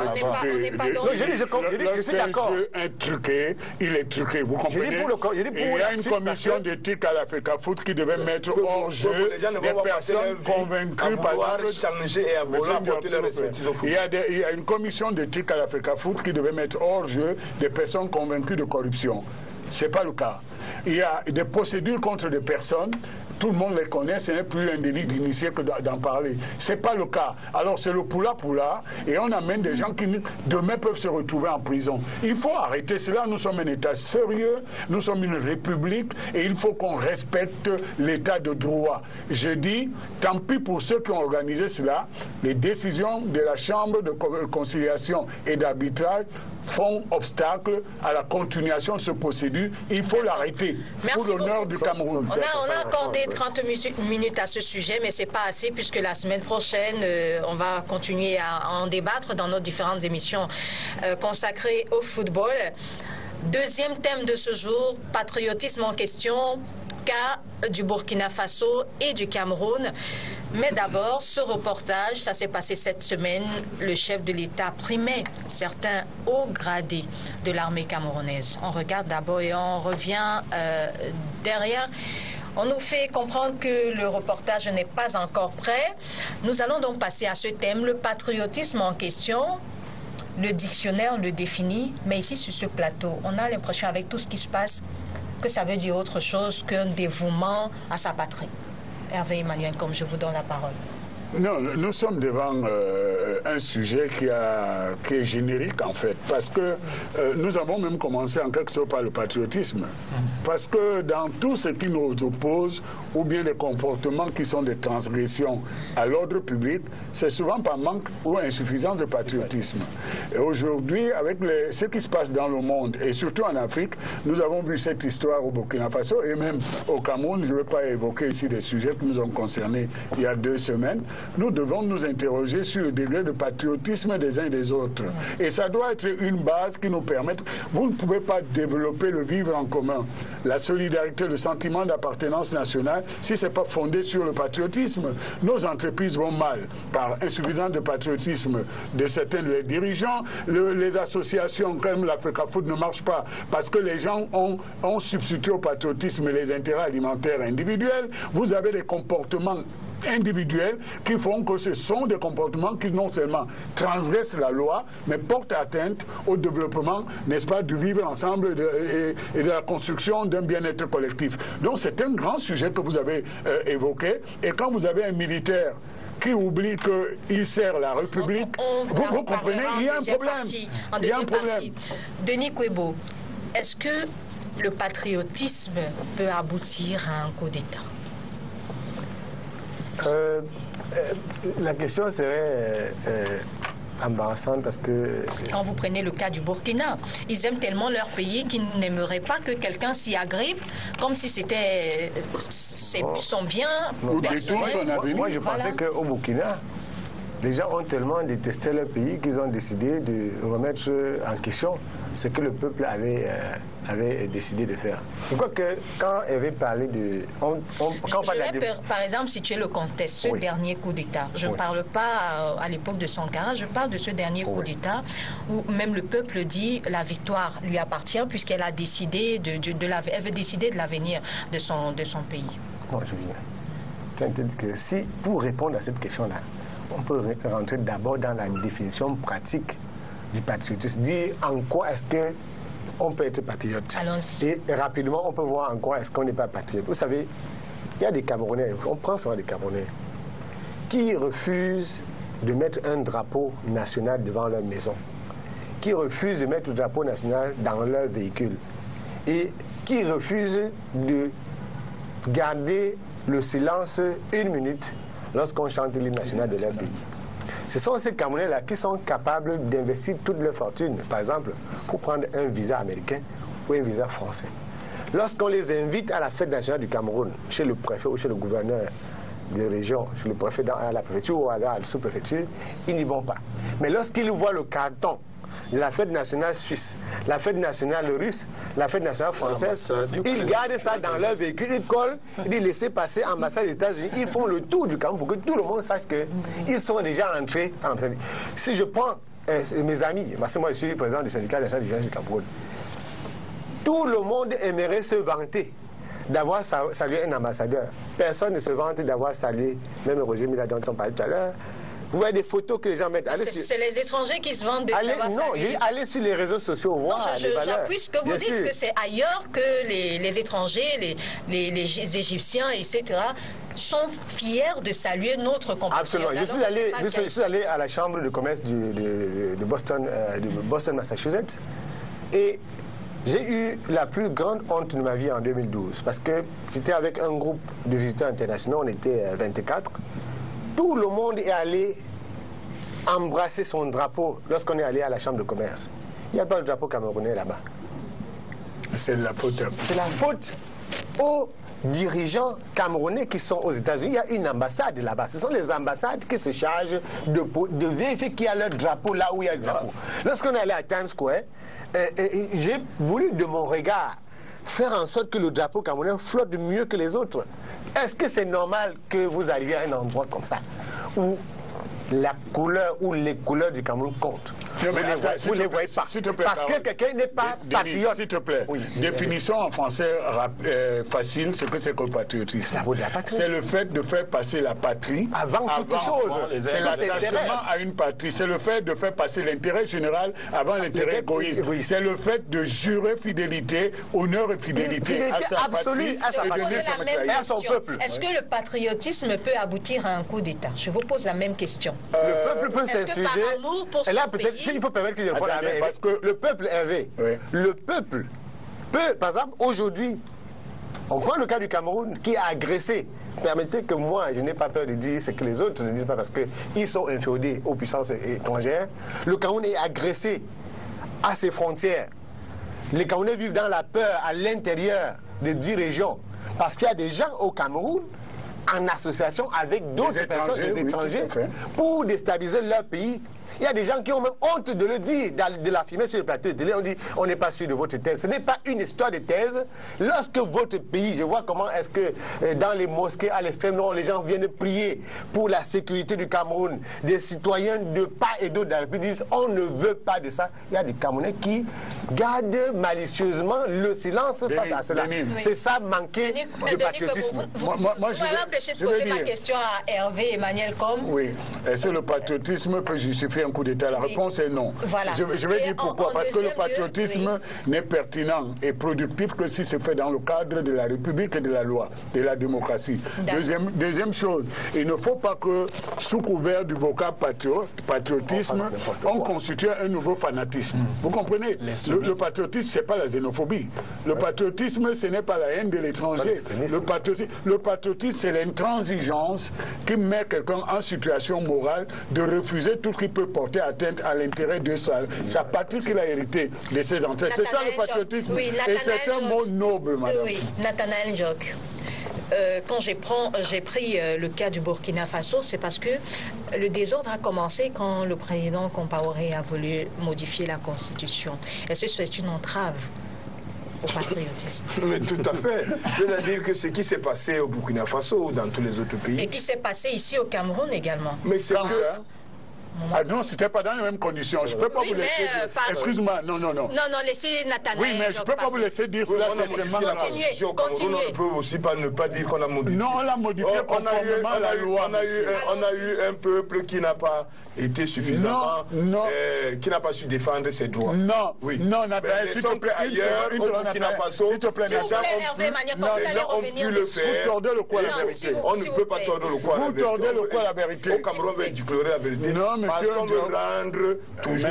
je suis d'accord. est truqué, il est truqué, vous comprenez? Il y a une commission d'éthique à l'Africa Foot qui devait mettre hors jeu des personnes convaincues par challenger et à vouloir porter leur expertise au foot. Il y a une commission d'éthique à l'Africa Foot qui devait mettre hors jeu des personnes convaincues de corruption. Ce n'est pas le cas. Il y a des procédures contre des personnes, tout le monde les connaît, ce n'est plus un délit d'initié que d'en parler. Ce n'est pas le cas. Alors c'est le poula-poula, et on amène des gens qui demain peuvent se retrouver en prison. Il faut arrêter cela. Nous sommes un État sérieux, nous sommes une république, et il faut qu'on respecte l'État de droit. Je dis, tant pis pour ceux qui ont organisé cela, les décisions de la Chambre de conciliation et d'arbitrage font obstacle à la continuation de ce procédure. Il faut l'arrêter. Pour l'honneur du Cameroun. On a accordé 30 minutes à ce sujet, mais ce n'est pas assez, puisque la semaine prochaine, on va continuer à en débattre dans nos différentes émissions consacrées au football. Deuxième thème de ce jour, patriotisme en question, cas du Burkina Faso et du Cameroun. Mais d'abord, ce reportage, ça s'est passé cette semaine. Le chef de l'État primait certains hauts gradés de l'armée camerounaise. On regarde d'abord et on revient derrière. On nous fait comprendre que le reportage n'est pas encore prêt. Nous allons donc passer à ce thème, le patriotisme en question. Le dictionnaire le définit, mais ici sur ce plateau, on a l'impression avec tout ce qui se passe que ça veut dire autre chose qu'un dévouement à sa patrie. Hervé Emmanuel, comme je vous donne la parole. Non, nous sommes devant un sujet qui est générique en fait, parce que nous avons même commencé en quelque sorte par le patriotisme. Parce que dans tout ce qui nous oppose, ou bien les comportements qui sont des transgressions à l'ordre public, c'est souvent par manque ou insuffisance de patriotisme. Et aujourd'hui, avec ce qui se passe dans le monde, et surtout en Afrique, nous avons vu cette histoire au Burkina Faso, et même au Cameroun. Je ne vais pas évoquer ici des sujets qui nous ont concernés il y a 2 semaines. Nous devons nous interroger sur le degré de patriotisme des uns et des autres. Et ça doit être une base qui nous permette... Vous ne pouvez pas développer le vivre en commun, la solidarité, le sentiment d'appartenance nationale, si ce n'est pas fondé sur le patriotisme. Nos entreprises vont mal par insuffisance de patriotisme de certains des dirigeants. Les associations comme l'Africa Foot ne marchent pas parce que les gens ont substitué au patriotisme les intérêts alimentaires individuels. Vous avez des comportements individuels qui font que ce sont des comportements qui non seulement transgressent la loi, mais portent atteinte au développement, n'est-ce pas, du vivre ensemble et de la construction d'un bien-être collectif. Donc c'est un grand sujet que vous avez évoqué. Et quand vous avez un militaire qui oublie qu'il sert la République, vous comprenez, il y a un problème. Il y a un problème. Denis Kouébo, est-ce que le patriotisme peut aboutir à un coup d'État? La question serait embarrassante parce que... Quand vous prenez le cas du Burkina, ils aiment tellement leur pays qu'ils n'aimeraient pas que quelqu'un s'y agrippe comme si c'était son bien personnel. Moi, je pensais qu'au Burkina, les gens ont tellement détesté leur pays qu'ils ont décidé de remettre en question ce que le peuple avait décidé de faire. Je crois que quand Hervé parlait de... Par exemple, situer le contexte, ce dernier coup d'État. Je ne parle pas à l'époque de Sankara, je parle de ce dernier coup d'État où même le peuple dit la victoire lui appartient puisqu'elle a décidé elle veut décider de l'avenir de son pays. Non, je viens. Que si, pour répondre à cette question-là, on peut rentrer d'abord dans la définition pratique du patriotisme, dire en quoi est-ce qu'on peut être patriote. Allons-y. Et rapidement, on peut voir en quoi est-ce qu'on n'est pas patriote. Vous savez, il y a des Camerounais, on prend souvent des Camerounais, qui refusent de mettre un drapeau national devant leur maison, qui refusent de mettre le drapeau national dans leur véhicule et qui refusent de garder le silence 1 minute lorsqu'on chante l'hymne national de leur pays. Ce sont ces Camerounais-là qui sont capables d'investir toute leur fortune, par exemple, pour prendre un visa américain ou un visa français. Lorsqu'on les invite à la fête nationale du Cameroun, chez le préfet ou chez le gouverneur de région, chez le préfet à la préfecture ou à la sous-préfecture, ils n'y vont pas. Mais lorsqu'ils voient le carton de la fête nationale suisse, la fête nationale russe, la fête nationale française, ils gardent ça dans leur véhicule, ils collent, ils laissent passer ambassade des États-Unis, ils font le tour du Cameroun pour que tout le monde sache qu'ils sont déjà entrés. Si je prends mes amis, parce que moi je suis président du syndicat national des jeunes du Cameroun, tout le monde aimerait se vanter d'avoir salué un ambassadeur. Personne ne se vante d'avoir salué, même Roger Mila dont on parlait tout à l'heure. Vous voyez des photos que les gens mettent. C'est les étrangers qui se vendent d'avoir salué. Allez sur les réseaux sociaux, voir les valeurs. J'appuie ce que vous dites, que c'est ailleurs que les étrangers, les Égyptiens, etc., sont fiers de saluer notre compatriote. Absolument. Je suis allé à la chambre de commerce de Boston, Massachusetts, et j'ai eu la plus grande honte de ma vie en 2012, parce que j'étais avec un groupe de visiteurs internationaux, on était 24. Tout le monde est allé embrasser son drapeau lorsqu'on est allé à la chambre de commerce. Il n'y a pas de drapeau camerounais là-bas. C'est la faute. C'est la faute aux dirigeants camerounais qui sont aux États-Unis. Il y a une ambassade là-bas. Ce sont les ambassades qui se chargent de vérifier qu'il y a leur drapeau là où il y a le drapeau. Lorsqu'on est allé à Times Square, j'ai voulu de mon regard faire en sorte que le drapeau camerounais flotte mieux que les autres. Est-ce que c'est normal que vous arriviez à un endroit comme ça où la couleur ou les couleurs du Cameroun comptent? Vous ne les voyez pas. Parce que quelqu'un n'est pas patriote. S'il te plaît, définissons en français facile ce que c'est que le patriotisme. C'est le fait de faire passer la patrie avant toute chose. C'est l'attachement à une patrie. C'est le fait de faire passer l'intérêt général avant l'intérêt égoïste. C'est le fait de jurer fidélité, honneur et fidélité à sa patrie, et à son peuple. Est-ce que le patriotisme peut aboutir à un coup d'État? Je vous pose la même question. Le peuple peut s'insurger. Et là, peut-être, il faut permettre que je réponde à parce que le peuple, Hervé, le peuple peut, par exemple, aujourd'hui, on prend le cas du Cameroun qui a agressé. Permettez que moi, je n'ai pas peur de dire ce que les autres ne disent pas parce qu'ils sont inféodés aux puissances étrangères. Le Cameroun est agressé à ses frontières. Les Camerounais vivent dans la peur à l'intérieur des 10 régions parce qu'il y a des gens au Cameroun en association avec d'autres personnes, des étrangers, pour déstabiliser leur pays. Il y a des gens qui ont même honte de le dire, de l'affirmer sur le plateau de télé. On dit, on n'est pas sûr de votre thèse. Ce n'est pas une histoire de thèse. Lorsque votre pays, je vois comment est-ce que dans les mosquées à l'extrême nord, les gens viennent prier pour la sécurité du Cameroun. Des citoyens de part et d'autre de la République disent, on ne veut pas de ça. Il y a des Camerounais qui gardent malicieusement le silence face à cela. C'est ça, manquer de patriotisme. Vous m'avez empêché de poser ma question à Hervé Emmanuel Comme. Oui. Est-ce que le patriotisme peut justifier un coup d'État? La réponse est non. Voilà. Je vais dire pourquoi. Parce que le patriotisme n'est pertinent et productif que si c'est fait dans le cadre de la République et de la loi, de la démocratie. Deuxième chose, il ne faut pas que, sous couvert du vocable patriotisme, on constitue un nouveau fanatisme. Vous comprenez? Le patriotisme, ce n'est pas la xénophobie. Le patriotisme, ce n'est pas la haine de l'étranger. Le patriotisme, c'est l'intransigeance qui met quelqu'un en situation morale de refuser tout ce qui peut porter atteinte à l'intérêt de sa patrie qu'il a hérité de ses ancêtres. C'est ça le patriotisme. Oui, et c'est un mot noble, madame. Oui, Nathanaël Jock. Quand j'ai pris le cas du Burkina Faso, c'est parce que le désordre a commencé quand le président Compaoré a voulu modifier la Constitution. Est-ce que c'est une entrave au patriotisme? Mais tout à fait. Je veux dire que ce qui s'est passé au Burkina Faso ou dans tous les autres pays... Et qui s'est passé ici au Cameroun également. Mais c'est que... Ah non, c'était pas dans les mêmes conditions. Je peux pas vous laisser. Excuse-moi, non. Non, laissez Nathanaël. Oui, mais je peux pas vous laisser dire cela. Continuez. On ne peut aussi pas ne pas dire qu'on a modifié. Non, on l'a modifié conformément à la loi. On a eu un peuple qui n'a pas été suffisamment, qui n'a pas su défendre ses droits. Non, oui. Non, Nathanaël, s'il te plaît, ailleurs, au Burkina Faso, s'il te plaît, les gens ont pu le faire. Vous tordez le cou à la vérité. On ne peut pas tordre le cou à la vérité. Vous tordez le cou à la vérité. Au Cameroun, on va édicler la vérité. Non, parce qu'on veut rendre toujours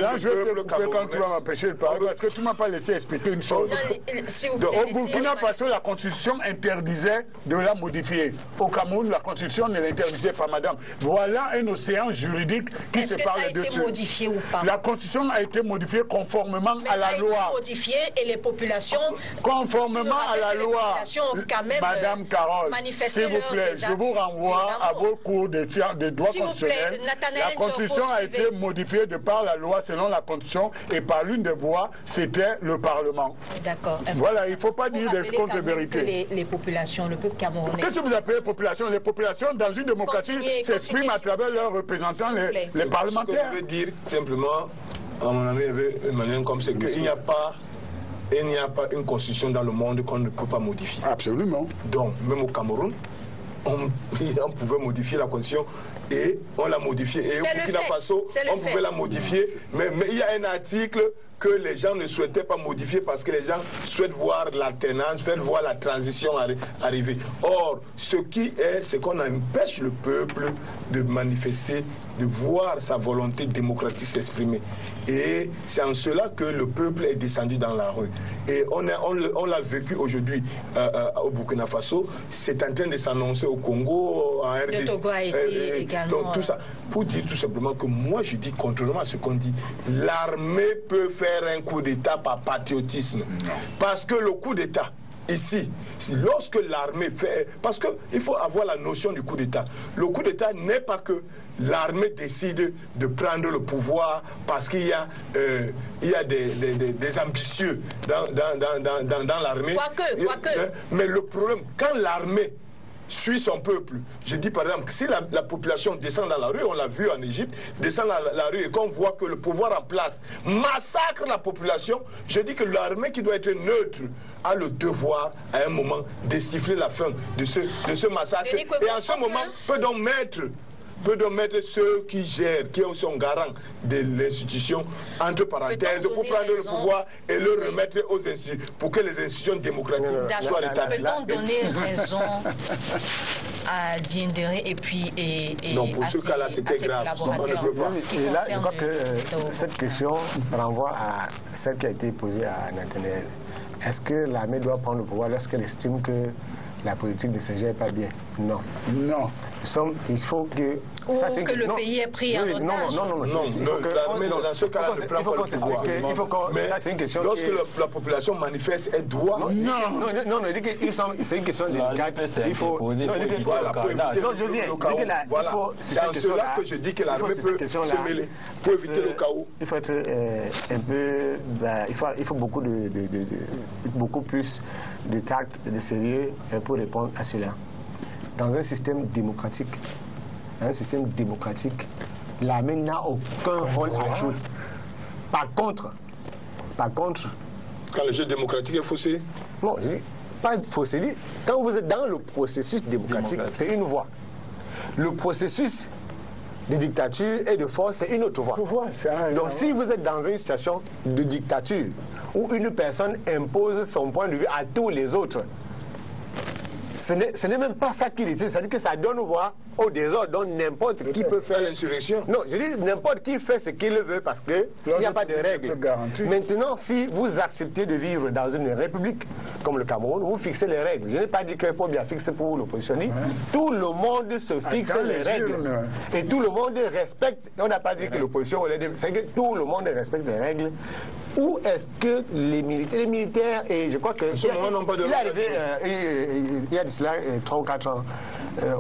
le peuple camerounais. Quand tu vas m'empêcher de parler, parce que tu ne m'as pas laissé expliquer une chose. Au Burkina Faso, la Constitution interdisait de la modifier. Au Cameroun, la Constitution ne l'interdisait pas, madame. Voilà un océan juridique qui se parle dessus. Est-ce que ça a été modifié ou pas? La Constitution a été modifiée conformément à la loi. Mais ça a été modifié et les populations... Conformément à la loi. Madame Carole, s'il vous plaît, je vous renvoie à vos cours de droit constitutionnel. La Constitution a été modifiée de par la loi selon la Constitution et par l'une des voies, c'était le Parlement. D'accord. Voilà, il ne faut pas dire des contre-vérités. Les populations, le peuple camerounais... Qu'est-ce que vous appelez population? Les populations, dans une démocratie, s'expriment à travers leurs représentants, les parlementaires. Ce que je veux dire simplement, à mon ami Emmanuel, comme c'est qu'il n'y a pas... Il n'y a pas une constitution dans le monde qu'on ne peut pas modifier. Absolument. Donc, même au Cameroun, on pouvait modifier la constitution et on l'a modifiée. Et au Burkina Faso, on pouvait la modifier. Mais il y a un article que les gens ne souhaitaient pas modifier parce que les gens souhaitent voir l'alternance, souhaitent voir la transition arriver. Or, ce qui est, c'est qu'on empêche le peuple de manifester, de voir sa volonté démocratique s'exprimer. Et c'est en cela que le peuple est descendu dans la rue. Et on l'a vécu aujourd'hui au Burkina Faso. C'est en train de s'annoncer au Congo, en RDC. Le Togo a été également... Donc tout ça, pour dire tout simplement que moi je dis, contrairement à ce qu'on dit, l'armée peut faire un coup d'État par patriotisme. Non. Parce que le coup d'État, ici, lorsque l'armée fait... Parce qu'il faut avoir la notion du coup d'État. Le coup d'État n'est pas que l'armée décide de prendre le pouvoir parce qu'il y a, des ambitieux dans l'armée. Quoique. Mais le problème, quand l'armée suit son peuple. Je dis par exemple que si la population descend dans la rue, on l'a vu en Égypte, descend dans la rue et qu'on voit que le pouvoir en place massacre la population, je dis que l'armée qui doit être neutre a le devoir à un moment de siffler la fin de ce massacre. Et en ce moment peut donc mettre ceux qui gèrent, qui sont garants de l'institution, entre parenthèses, pour prendre le pouvoir et le remettre aux institutions, pour que les institutions démocratiques soient rétablies. Peut-on donner raison à Diendéré et puis non, pour ce cas-là, c'était grave. On ne peut pas. Et là, je crois que cette question renvoie à celle qui a été posée à Nathanaël. Est-ce que l'armée doit prendre le pouvoir lorsqu'elle estime que la politique ne se gère pas bien. Non. Non. Il faut que... Ou que le pays ait pris un otage. Non. L'armée, dans ce cas-là, ne prend pas le pouvoir. Mais ça, c'est une question... Lorsque la population manifeste, elle doit... Non, c'est une question délicate. Il faut... Voilà, pour éviter le chaos. Voilà. Dans cela que je dis que l'armée peut se mêler, pour éviter le chaos. Il faut être un peu... Il faut beaucoup plus de tact et de sérieux pour répondre à cela. Dans un système démocratique, l'armée n'a aucun rôle à jouer. Par contre, quand le jeu démocratique est faussé? Non, je dis pas faussé. Quand vous êtes dans le processus démocratique, c'est une voie. Le processus de dictature et de force, c'est une autre voie. Donc si vous êtes dans une situation de dictature où une personne impose son point de vue à tous les autres, ce n'est même pas ça qu'il dit. C'est-à-dire que ça donne voix au désordre. Donc n'importe qui peut faire l'insurrection. Non, je dis n'importe qui fait ce qu'il veut parce qu'il n'y a pas de règles. Maintenant, si vous acceptez de vivre dans une république comme le Cameroun, vous fixez les règles. Je n'ai pas dit qu'il faut bien fixer pour l'oppositionnisme. Tout le monde se fixe les règles. Et tout le monde respecte. On n'a pas dit que l'opposition... C'est que tout le monde respecte les règles. Où est-ce que les militaires, et je crois que... Il est arrivé, il y a de cela 3 ou 4 ans,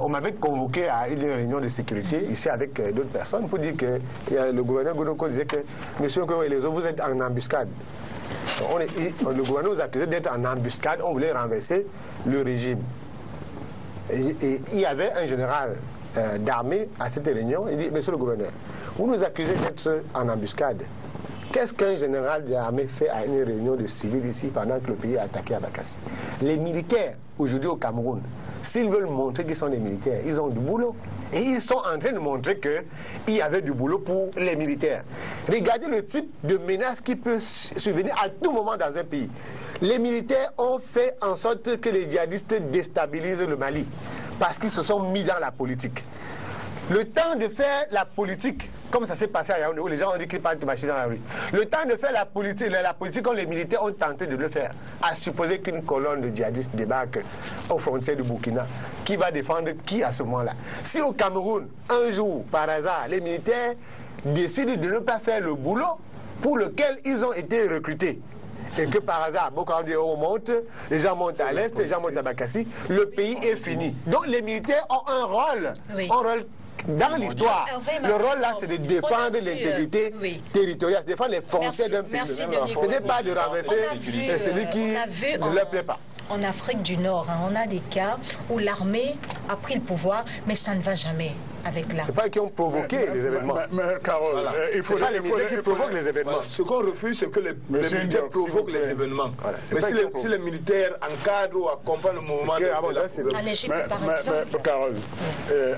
on m'avait convoqué à une réunion de sécurité, ici avec d'autres personnes, pour dire que le gouverneur Goudoko disait que, monsieur Nkoyo et les autres, vous êtes en embuscade. Le gouverneur nous accusait d'être en embuscade, on voulait renverser le régime. Et il y avait un général d'armée à cette réunion, il dit, monsieur le gouverneur, vous nous accusez d'être en embuscade. Qu'est-ce qu'un général de l'armée fait à une réunion de civils ici pendant que le pays est attaqué à Bakassi? Les militaires, aujourd'hui au Cameroun, s'ils veulent montrer qu'ils sont des militaires, ils ont du boulot. Et ils sont en train de montrer qu'il y avait du boulot pour les militaires. Regardez le type de menace qui peut survenir à tout moment dans un pays. Les militaires ont fait en sorte que les djihadistes déstabilisent le Mali parce qu'ils se sont mis dans la politique. Le temps de faire la politique, comme ça s'est passé à Yaoundé, où les gens ont dit qu'ils parlent de marcher dans la rue. Le temps de faire la politique comme les militaires ont tenté de le faire, à supposer qu'une colonne de djihadistes débarque aux frontières du Burkina, qui va défendre qui à ce moment-là? Si au Cameroun, un jour, par hasard, les militaires décident de ne pas faire le boulot pour lequel ils ont été recrutés, et que par hasard, beaucoup de gens montent, les gens montent à l'est, les gens montent à Bakassi, le pays est fini. Donc les militaires ont un rôle, dans l'histoire. Le rôle là, c'est de défendre l'intégrité territoriale, défendre les frontières d'un pays. Ce n'est pas de renverser celui qui ne leur plaît pas. En Afrique du Nord, on a des cas où l'armée a pris le pouvoir, mais ça ne va jamais avec l'armée. Ce n'est pas eux qui ont provoqué les événements. Mais Carole, voilà. Ce n'est pas les militaires qui provoquent les événements. Voilà. Ce qu'on refuse, c'est que les militaires provoquent les événements. Voilà. Mais si les militaires encadrent ou accompagnent le mouvement... En Égypte, par exemple. Mais Carole,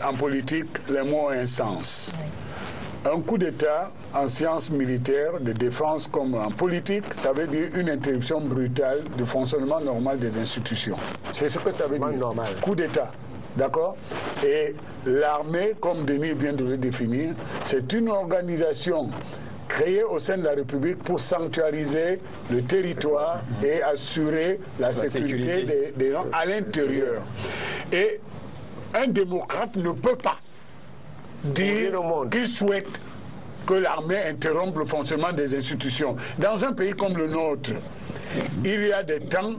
en politique, les mots ont un sens. Oui. Un coup d'État en sciences militaires, de défense comme en politique, ça veut dire une interruption brutale du fonctionnement normal des institutions. C'est ce que ça veut dire. Normal. Coup d'État. D'accord? Et l'armée, comme Denis vient de le définir, c'est une organisation créée au sein de la République pour sanctuariser le territoire et assurer la sécurité des gens à l'intérieur. Et un démocrate ne peut pas dire qu'il souhaite que l'armée interrompe le fonctionnement des institutions. Dans un pays comme le nôtre, il y a des temps,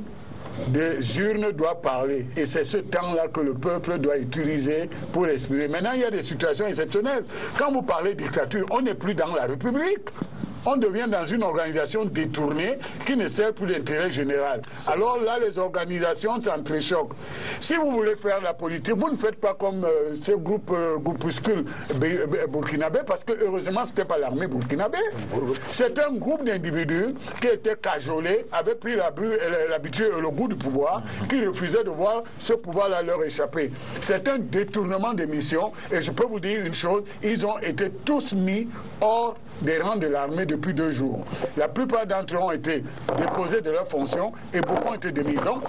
des urnes doivent parler. Et c'est ce temps-là que le peuple doit utiliser pour exprimer. Maintenant, il y a des situations exceptionnelles. Quand vous parlez de dictature, on n'est plus dans la République. On devient dans une organisation détournée qui ne sert plus l'intérêt général. Alors là, les organisations s'entrechoquent. Si vous voulez faire la politique, vous ne faites pas comme ce groupuscule burkinabé, parce que heureusement, ce n'était pas l'armée burkinabé. C'est un groupe d'individus qui étaient cajolés, avaient pris l'habitude et le goût du pouvoir, qui refusaient de voir ce pouvoir-là leur échapper. C'est un détournement des missions, et je peux vous dire une chose, ils ont été tous mis hors des rangs de l'armée depuis 2 jours. La plupart d'entre eux ont été déposés de leurs fonctions et beaucoup ont été démis. Donc,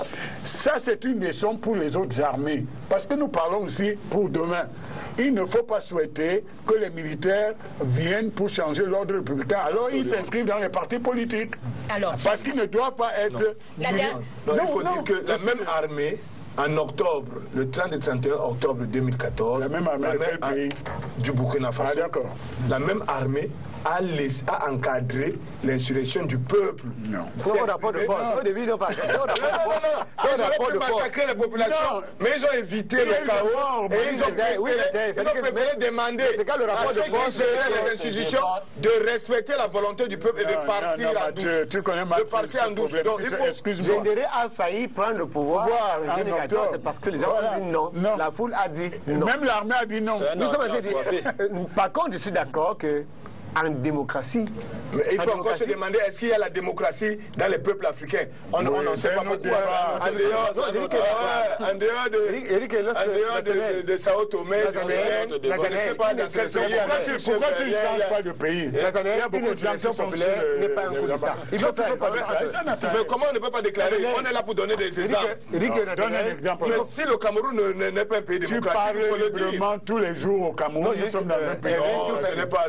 ça, c'est une leçon pour les autres armées. Parce que nous parlons aussi pour demain. Il ne faut pas souhaiter que les militaires viennent pour changer l'ordre républicain. Alors, ils s'inscrivent dans les partis politiques. Parce qu'ils ne doivent pas être... il faut dire que la même armée en octobre, le 30 et 31 octobre 2014, la même armée du Burkina Faso, la même armée a encadré l'insurrection du peuple. Non. C'est un rapport de force. Au début, non, c'est un rapport de force. C'est un rapport de force. Massacrer la population, mais ils ont évité le chaos et ils ont préféré demander à ceux qui géraient les institutions de respecter la volonté du peuple et de partir en douce. Tu connais en douce. Donc, Zendéré a failli prendre le pouvoir en 2014, c'est parce que les gens ont dit non. La foule a dit non. Même l'armée a dit non. Par contre, je suis d'accord que en démocratie. Mais il faut encore se demander, est-ce qu'il y a la démocratie dans les peuples africains? On n'en sait pas beaucoup. En dehors de Sao Tomé, on ne sait pas dans quel pays. Pourquoi tu ne changes pas de pays? Une insurrection populaire n'est pas un coup d'État. Il faut faire mais comment on ne peut pas déclarer? On est là pour donner des exemples. Donne un exemple. Mais si le Cameroun n'est pas un pays démocratique, il faut le dire. Tu parles tous les jours au Cameroun, nous sommes dans un pays.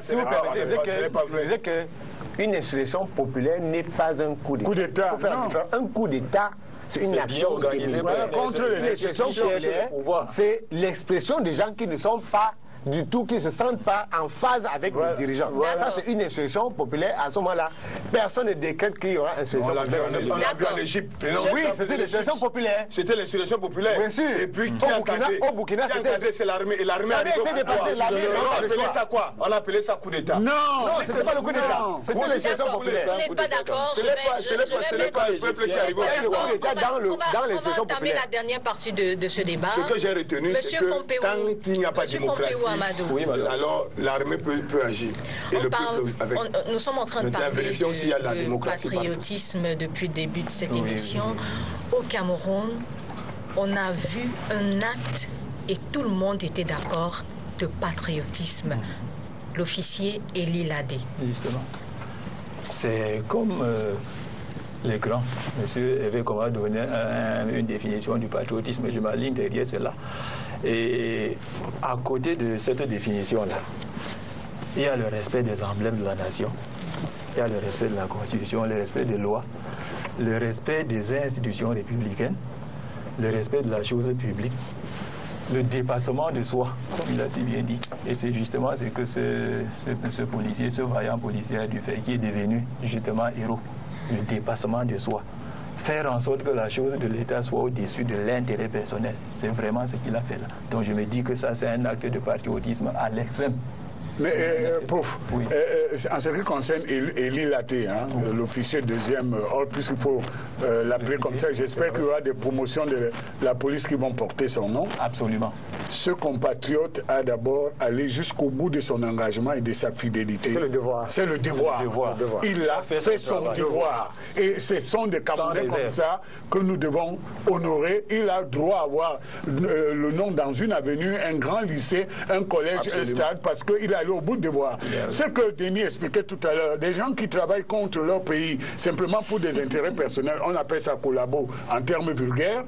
Ce n'est pas vrai. Je disais qu'une insurrection populaire n'est pas un coup d'État. Il faut faire la différence. Un coup d'État, c'est une action organisée contre les insurrections populaires. C'est l'expression des gens qui ne sont pas du tout, qui ne se sentent pas en phase avec les dirigeants. Ça, c'est une insurrection populaire. À ce moment-là, personne ne décrète qu'il y aura une insurrection populaire. On l'a vu en Égypte. Oui, c'était l'insurrection populaire. C'était l'insurrection populaire. Bien sûr. Et puis, au Burkina, c'est l'armée. Et l'armée a dépassé. On appelait ça quoi? On appelait ça coup d'État. Non, c'était pas le coup d'État. C'était l'insurrection populaire. Vous n'êtes pas d'accord? Ce n'est pas le peuple qui arrive. Le coup d'État dans l'insurrection populaire. On va entamer la dernière partie de ce débat. Ce que j'ai retenu, c'est que tant qu'il n'y a pas de démocratie, alors l'armée peut agir. Et le peuple avec. Nous sommes en train de parler de patriotisme depuis le début de cette émission. Au Cameroun, on a vu un acte et tout le monde était d'accord de patriotisme. L'officier Elie Ladé. Justement. C'est comme les grands. Monsieur Hervé Koma donnait une définition du patriotisme. Je m'aligne derrière cela. Et à côté de cette définition-là, il y a le respect des emblèmes de la nation, il y a le respect de la Constitution, le respect des lois, le respect des institutions républicaines, le respect de la chose publique, le dépassement de soi, comme il a si bien dit. Et c'est justement ce que ce policier, ce vaillant policier a dû faire, qui est devenu justement héros, le dépassement de soi. Faire en sorte que la chose de l'État soit au-dessus de l'intérêt personnel. C'est vraiment ce qu'il a fait là. Donc je me dis que ça, c'est un acte de patriotisme à l'extrême. Mais, en ce qui concerne Elie Ladé, l'officier deuxième ordre, puisqu'il faut l'appeler comme ça, j'espère qu'il y aura des promotions de la police qui vont porter son nom. Absolument. Ce compatriote a d'abord allé jusqu'au bout de son engagement et de sa fidélité. C'est le devoir. C'est le devoir. Il a fait son devoir. Et ce sont des Camerounais comme ça que nous devons honorer. Il a droit à avoir le nom dans une avenue, un grand lycée, un collège, un stade, parce qu'il a au bout de devoir. Ce que Denis expliquait tout à l'heure, des gens qui travaillent contre leur pays simplement pour des intérêts personnels, on appelle ça collabo en termes vulgaires,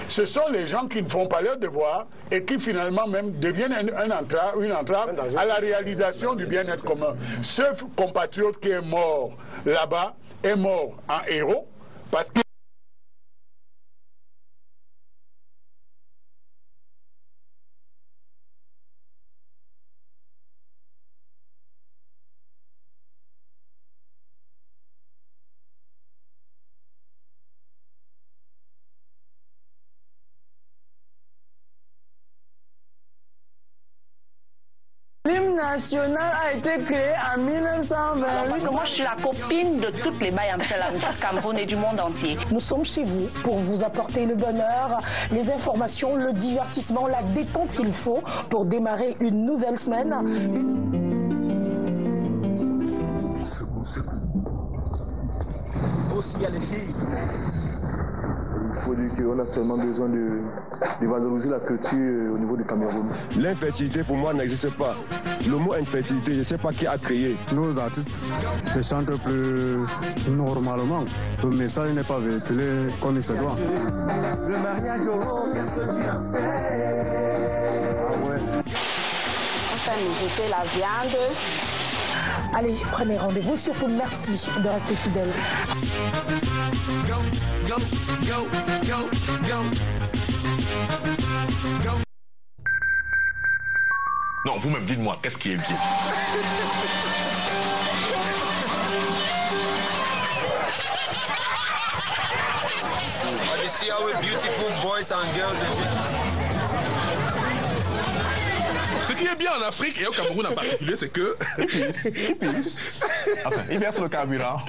ce sont les gens qui ne font pas leur devoir et qui finalement même deviennent une entrave à la réalisation du bien-être commun. Ce compatriote qui est mort là-bas est mort en héros parce que L'hymne national a été créé en 1920. Parce que moi, je suis la copine de toutes les bails du Cameroun et du monde entier. Nous sommes chez vous pour vous apporter le bonheur, les informations, le divertissement, la détente qu'il faut pour démarrer une nouvelle semaine. Aussi, il y a les filles. Il faut dire qu'on a seulement besoin de valoriser la culture au niveau du Cameroun. L'infertilité pour moi n'existe pas. Le mot infertilité, je ne sais pas qui a créé. Nos artistes ne chantent plus normalement. Le message n'est pas véhiculé comme il se doit. Le mariage, qu'est-ce que tu en sais? On fait mijoter la viande. Allez, prenez rendez-vous et surtout merci de rester fidèles. Go, go, go, go, go. Non, vous-même, dites-moi, qu'est-ce qui est bien? You see our beautiful boys and girls. Ce qui est bien en Afrique et au Cameroun en particulier, c'est que enfin, il verse le carburant.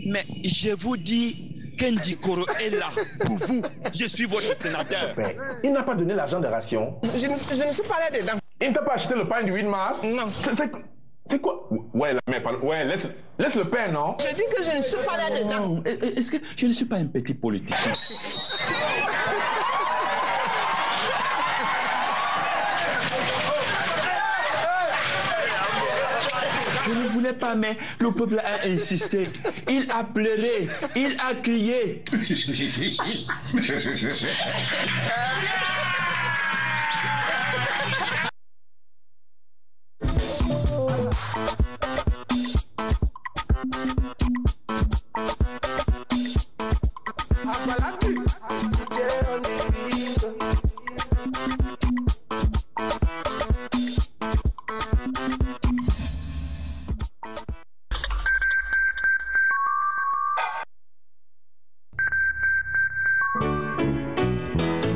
Mais je vous dis, Kendi Koro est là pour vous. Je suis votre sénateur. Mais il n'a pas donné l'argent de ration. Je ne suis pas là dedans. Il ne t'a pas acheté le pain du 8 mars? Non. C'est quoi? Ouais, mais ouais, laisse le pain, non? Je dis que je ne suis pas là dedans. Est-ce que je ne suis pas un petit politicien? Je ne voulais pas, mais le peuple a insisté. Il a pleuré, il a crié.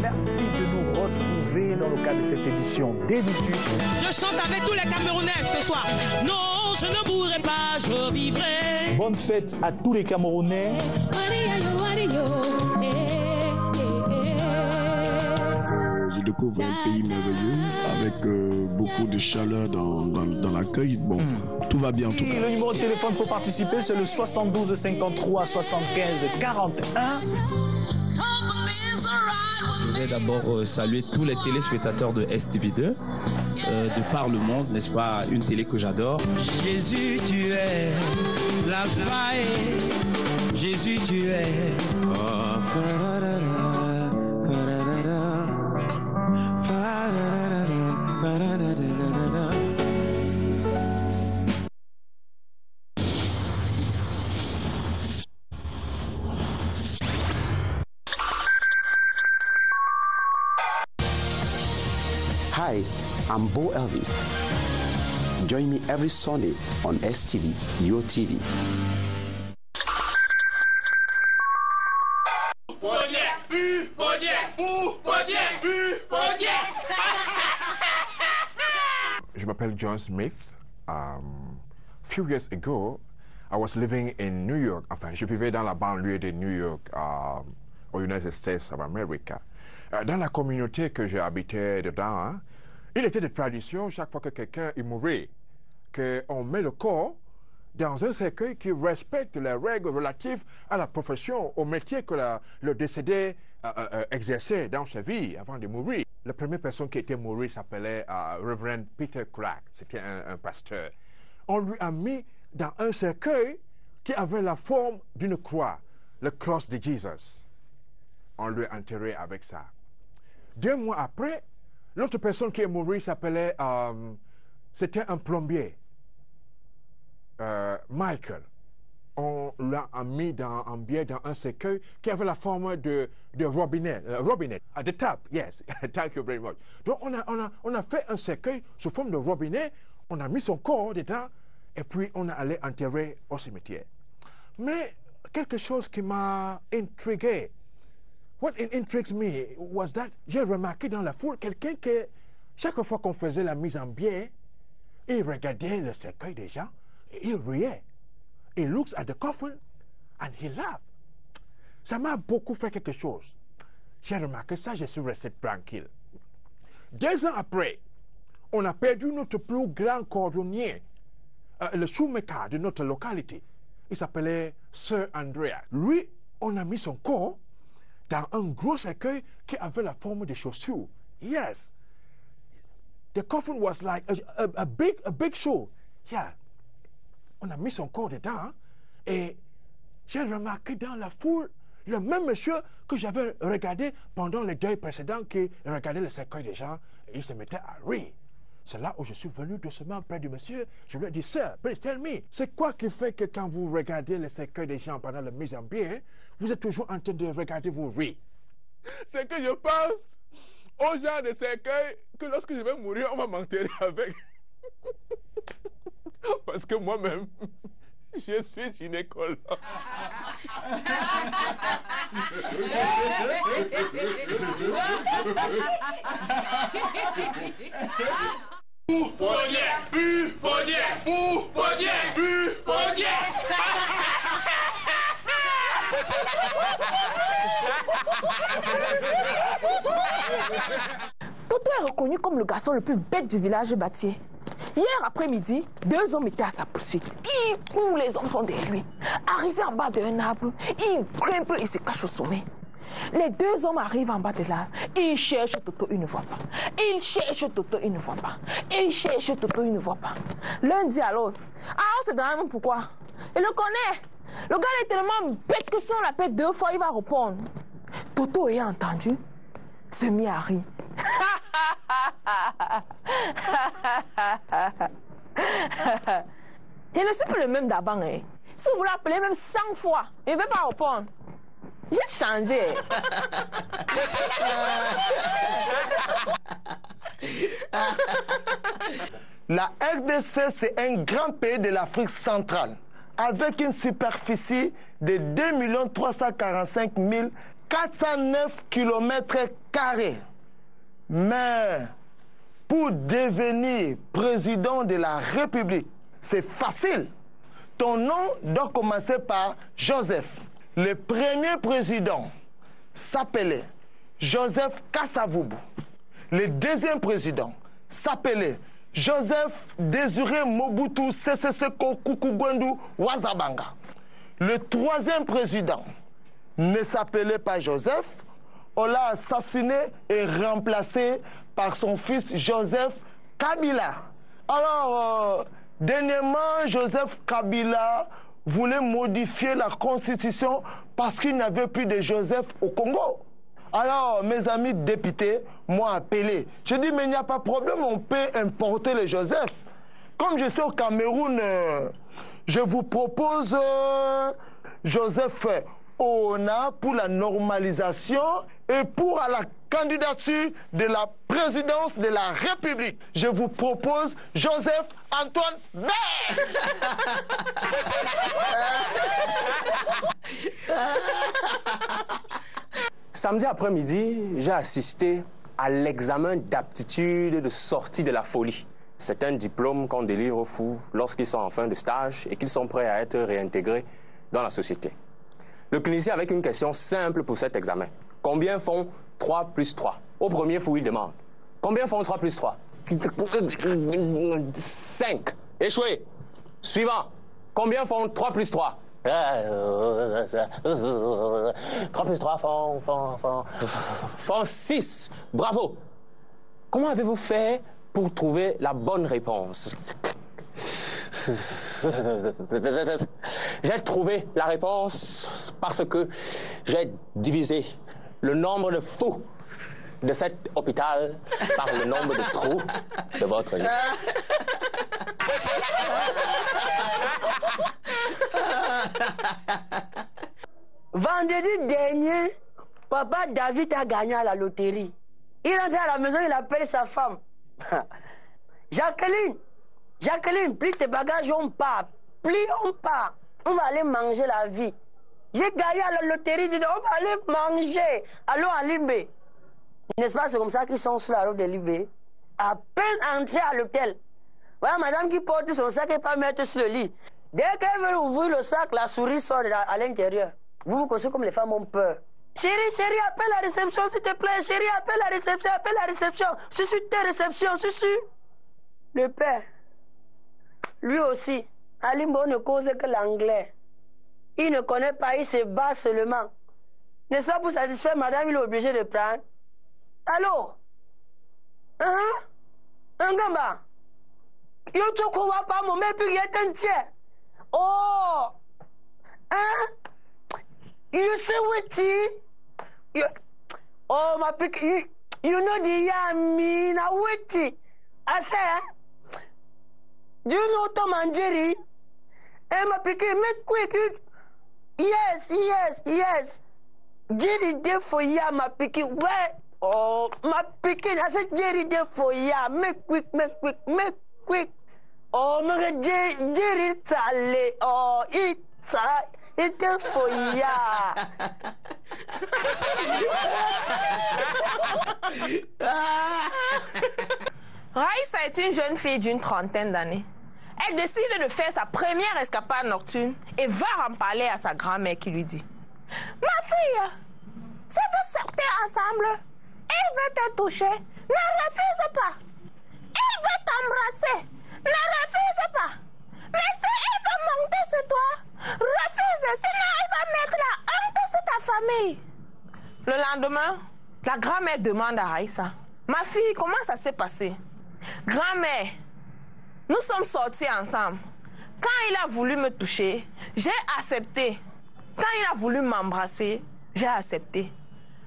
Merci de nous retrouver dans le cadre de cette émission d'Éditu. Je chante avec tous les Camerounais ce soir. Non, je ne mourrai pas, je vivrai. Bonne fête à tous les Camerounais. Je découvre un pays merveilleux avec beaucoup de chaleur dans l'accueil. Bon, tout va bien en tout cas. Le numéro de téléphone pour participer, c'est le 72 53 75 41. Je vais d'abord saluer tous les téléspectateurs de STV2, de par le monde, n'est-ce pas, une télé que j'adore. Jésus, tu es la faille. Jésus, tu es. Hi, I'm Bo Elvis. Join me every Sunday on STV, your TV. Je m'appelle John Smith. Few years ago, I was living in New York. Enfin, je vivais dans la banlieue de New York, aux United States of America. Dans la communauté que j'habitais dedans, hein, il était de tradition, chaque fois que quelqu'un est mourait, qu'on met le corps dans un cercueil qui respecte les règles relatives à la profession, au métier que le décédé exerçait dans sa vie avant de mourir. La première personne qui était morte s'appelait Reverend Peter Crack. C'était un pasteur. On lui a mis dans un cercueil qui avait la forme d'une croix, le cross de Jesus. On lui a enterré avec ça. 2 mois après, l'autre personne qui est morte s'appelait, c'était un plombier, Michael. On l'a mis dans un cercueil qui avait la forme de robinet, at the top, yes, thank you very much. Donc on a fait un cercueil sous forme de robinet, on a mis son corps dedans, et puis on a allé enterrer au cimetière. Mais quelque chose qui m'a intrigué, what intrigues me was that j'ai remarqué dans la foule quelqu'un qui, chaque fois qu'on faisait la mise en bien, il regardait le cercueil des gens et il riait. He looks at the coffin and he laughed. Ça m'a beaucoup fait quelque chose. J'ai remarqué ça, je suis resté tranquille. 2 ans après, on a perdu notre plus grand cordonnier, le shoemaker de notre localité. Il s'appelait Sir Andrea. Lui, on a mis son corps dans un gros cercueil qui avait la forme de chaussures. Yes. The coffin was like a big shoe. Yeah. On a mis son corps dedans et j'ai remarqué dans la foule le même monsieur que j'avais regardé pendant les deuils précédents qui regardait le cercueil des gens et il se mettait à rire. C'est là où je suis venu doucement près du monsieur. Je lui ai dit, Sir, please tell me, c'est quoi qui fait que quand vous regardez le cercueil des gens pendant la mise en bien, vous êtes toujours en train de regarder vous rire? C'est que je pense au genre de cercueil que lorsque je vais mourir, on va m'enterrer avec. Parce que moi-même, je suis gynécologue. Toto est reconnu comme le garçon le plus bête du village bâtier. Hier après-midi, 2 hommes étaient à sa poursuite. Il court, les hommes sont derrière lui. Arrivé en bas d'un arbre, il grimpe et se cache au sommet. Les 2 hommes arrivent en bas de l'arbre. Ils cherchent Toto, ils ne voient pas. Ils cherchent Toto, ils ne voient pas. Ils cherchent Toto, ils ne voient pas. L'un dit à l'autre, ah, on se demande pourquoi. Il le connaît. Le gars est tellement bête que si on l'appelle 2 fois, il va répondre. Toto ayant entendu, se mit à rire. Il ne suis plus le même d'avant. Hein. Si vous l'appelez même 100 fois, il ne veut pas répondre. J'ai changé. La RDC, c'est un grand pays de l'Afrique centrale, avec une superficie de 2 345 409 km². Mais pour devenir président de la République, c'est facile. Ton nom doit commencer par Joseph. Le premier président s'appelait Joseph Kasavubu. Le deuxième président s'appelait Joseph Désiré Mobutu Sese Seko Kuku-Gwendu Wazabanga. Le troisième président ne s'appelait pas Joseph. On l'a assassiné et remplacé par son fils Joseph Kabila. Alors, dernièrement, Joseph Kabila voulait modifier la constitution parce qu'il n'y avait plus de Joseph au Congo. Alors, mes amis députés m'ont appelé. Je dis, mais il n'y a pas de problème, on peut importer les Joseph. Comme je suis au Cameroun, je vous propose Joseph Ona pour la normalisation et pour la candidature de la présidence de la République. Je vous propose Joseph Antoine Baird. Samedi après-midi, j'ai assisté à l'examen d'aptitude de sortie de la folie. C'est un diplôme qu'on délivre aux fous lorsqu'ils sont en fin de stage et qu'ils sont prêts à être réintégrés dans la société. Le clinicien avec une question simple pour cet examen. Combien font 3 plus 3? Au premier fou, il demande. Combien font 3 plus 3? 5. Échoué. Suivant. Combien font 3 plus 3? 3 plus 3 font 6. Bravo. Comment avez-vous fait pour trouver la bonne réponse? J'ai trouvé la réponse parce que j'ai divisé le nombre de fous de cet hôpital par le nombre de trous de votre lit. Vendredi dernier, papa David a gagné à la loterie. Il rentre à la maison, il appelle sa femme. Jacqueline, plie tes bagages, on part. Plie, on part. On va aller manger la vie. J'ai gagné à la loterie, on va aller manger. Allons à Limbé. N'est-ce pas, c'est comme ça qu'ils sont sur la route de Limbé. À peine entrés à l'hôtel. Voilà madame qui porte son sac et pas mettre sur le lit. Dès qu'elle veut ouvrir le sac, la souris sort à l'intérieur. Vous connaissez comme les femmes ont peur. Chérie, appelle la réception, s'il te plaît. Chérie, appelle la réception. Je suis ta réception, je suis. Le père, lui aussi, Alimbo ne cause que l'anglais. Il ne connaît pas, il se bat seulement. N'est-ce pas pour satisfaire madame, il est obligé de prendre. Allô? Un gamba? Yo choko wa pa mo me puis yet un tiers. Oh! You see what oh, my pick, you know the yami na witty. I say, do you know Tom and Jerry? And my pick, make quick. Yes. Jerry there for ya, my picky. Where? Oh, ma piquine, c'est Jerry de Foya. Make quick. Oh, mais Jerry Tale. Oh, il te Foya. Raïssa est une jeune fille d'une trentaine d'années. Elle décide de faire sa première escapade nocturne et va en parler à sa grand-mère qui lui dit: ma fille, si vous sortez ensemble, il veut te toucher, ne refuse pas. Il veut t'embrasser, ne refuse pas. Mais si il veut monter sur toi, refuse, sinon il va mettre la honte sur ta famille. Le lendemain, la grand-mère demande à Raïssa: ma fille, comment ça s'est passé? Grand-mère, nous sommes sortis ensemble. Quand il a voulu me toucher, j'ai accepté. Quand il a voulu m'embrasser, j'ai accepté.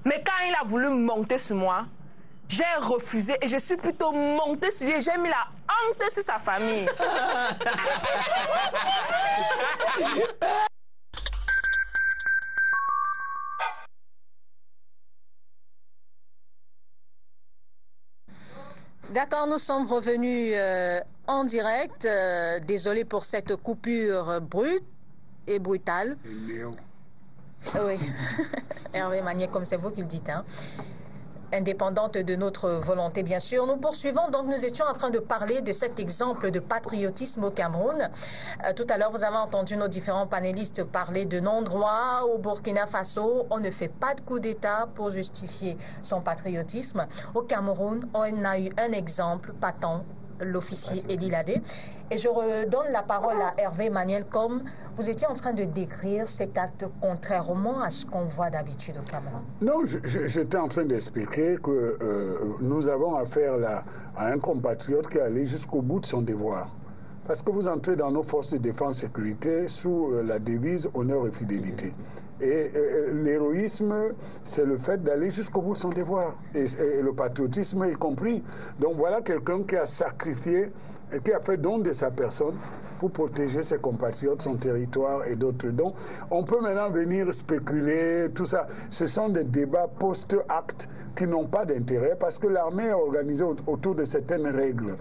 Mais quand il a voulu monter sur moi, j'ai refusé et je suis plutôt montée sur lui et j'ai mis la honte sur sa famille. D'accord, nous sommes revenus en direct. Désolé pour cette coupure brute et brutale. Oui, Hervé Manier, comme c'est vous qui le dites, hein. Indépendante de notre volonté, bien sûr. Nous poursuivons, donc nous étions en train de parler de cet exemple de patriotisme au Cameroun. Tout à l'heure, vous avez entendu nos différents panélistes parler de non-droit au Burkina Faso. On ne fait pas de coup d'État pour justifier son patriotisme. Au Cameroun, on a eu un exemple patent, l'officier Eli Ladé. Et je redonne la parole à Hervé Manuel, comme vous étiez en train de décrire cet acte contrairement à ce qu'on voit d'habitude au Cameroun. Non, j'étais en train d'expliquer que nous avons affaire là à un compatriote qui est allé jusqu'au bout de son devoir. Parce que vous entrez dans nos forces de défense et sécurité sous la devise honneur et fidélité. Et l'héroïsme, c'est le fait d'aller jusqu'au bout de son devoir. Et le patriotisme y compris. Donc voilà quelqu'un qui a sacrifié et qui a fait don de sa personne pour protéger ses compatriotes, son territoire et d'autres. Donc on peut maintenant venir spéculer, tout ça. Ce sont des débats post-acte qui n'ont pas d'intérêt parce que l'armée est organisée autour de certaines règles.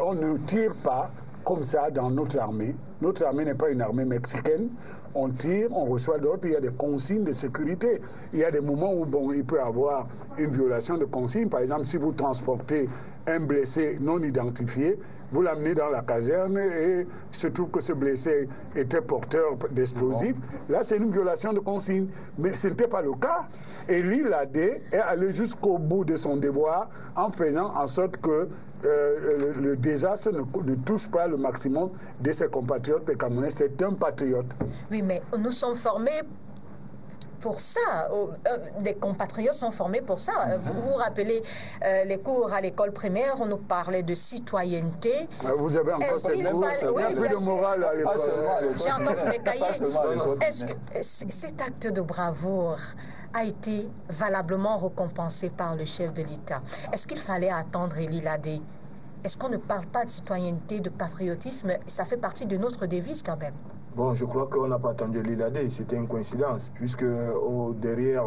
On ne tire pas comme ça dans notre armée. Notre armée n'est pas une armée mexicaine. On tire, on reçoit d'autres, il y a des consignes de sécurité. Il y a des moments où bon, il peut y avoir une violation de consignes. Par exemple, si vous transportez un blessé non identifié, vous l'amenez dans la caserne et il se trouve que ce blessé était porteur d'explosifs. Là, c'est une violation de consigne. Mais ce n'était pas le cas. Et lui, Ladé, est allé jusqu'au bout de son devoir en faisant en sorte que le désastre ne touche pas le maximum de ses compatriotes et Camerounais. C'est un patriote. Oui, mais nous sommes formés pour ça. Des compatriotes sont formés pour ça. Vous vous rappelez les cours à l'école primaire, on nous parlait de citoyenneté. Vous avez encore cette cours, il n'y a plus de morale à l'école. J'ai encore mes cahiers. Est-ce que cet acte de bravoure a été valablement récompensé par le chef de l'État? Est-ce qu'il fallait attendre Eli Ladé? Est-ce qu'on ne parle pas de citoyenneté, de patriotisme? Ça fait partie de notre devise quand même. Bon, je crois qu'on n'a pas attendu Eli Ladé, c'était une coïncidence, puisque derrière,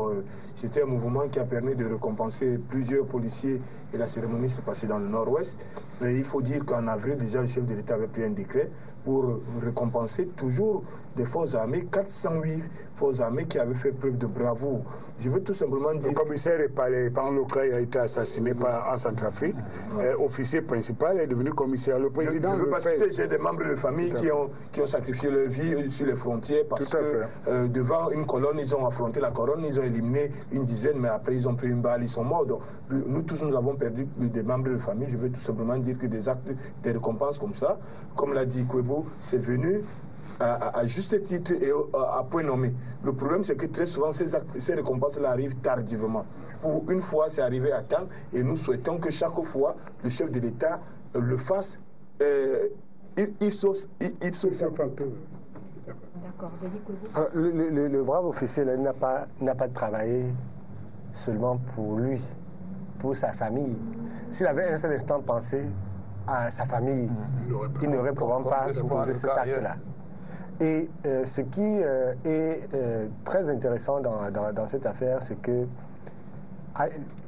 c'était un mouvement qui a permis de récompenser plusieurs policiers et la cérémonie s'est passée dans le nord-ouest. Mais il faut dire qu'en avril, déjà, le chef de l'État avait pris un décret pour récompenser toujours des forces armées, 408 forces armées qui avaient fait preuve de bravoure. Je veux tout simplement dire... Le commissaire Pan-Locray a été assassiné en Centrafrique. Officier principal est devenu commissaire. Le président... Je veux pas citer, j'ai des membres de famille qui ont sacrifié leur vie sur les frontières parce que devant une colonne, ils ont affronté la colonne, ils ont éliminé une dizaine, mais après ils ont pris une balle, ils sont morts. Donc nous tous, nous avons perdu des membres de famille. Je veux tout simplement dire que des actes, des récompenses comme ça, comme l'a dit Kwebo, c'est venu à juste titre et à point nommé. Le problème, c'est que très souvent, ces récompenses-là arrivent tardivement. Pour une fois, c'est arrivé à temps et nous souhaitons que chaque fois, le chef de l'État le fasse. Il sauve. D'accord. Le brave officier n'a pas travaillé seulement pour lui, pour sa famille. S'il avait un seul instant pensé à sa famille, il n'aurait probablement pas posé cet acte-là. Et ce qui est très intéressant dans cette affaire, c'est que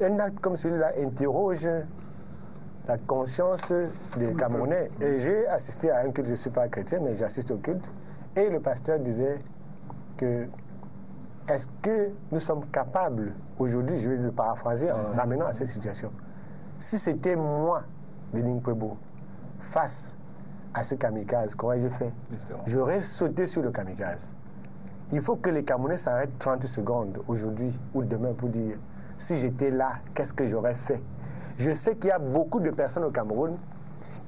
un acte comme celui-là interroge la conscience des Camerounais. Et j'ai assisté à un culte, je ne suis pas chrétien, mais j'assiste au culte. Et le pasteur disait que est-ce que nous sommes capables, aujourd'hui, je vais le paraphraser en ramenant à cette situation, si c'était moi, Denis Pebo, face à ce kamikaze, qu'aurais-je fait? J'aurais sauté sur le kamikaze. Il faut que les Camerounais s'arrêtent 30 secondes aujourd'hui ou demain pour dire si j'étais là, qu'est-ce que j'aurais fait? Je sais qu'il y a beaucoup de personnes au Cameroun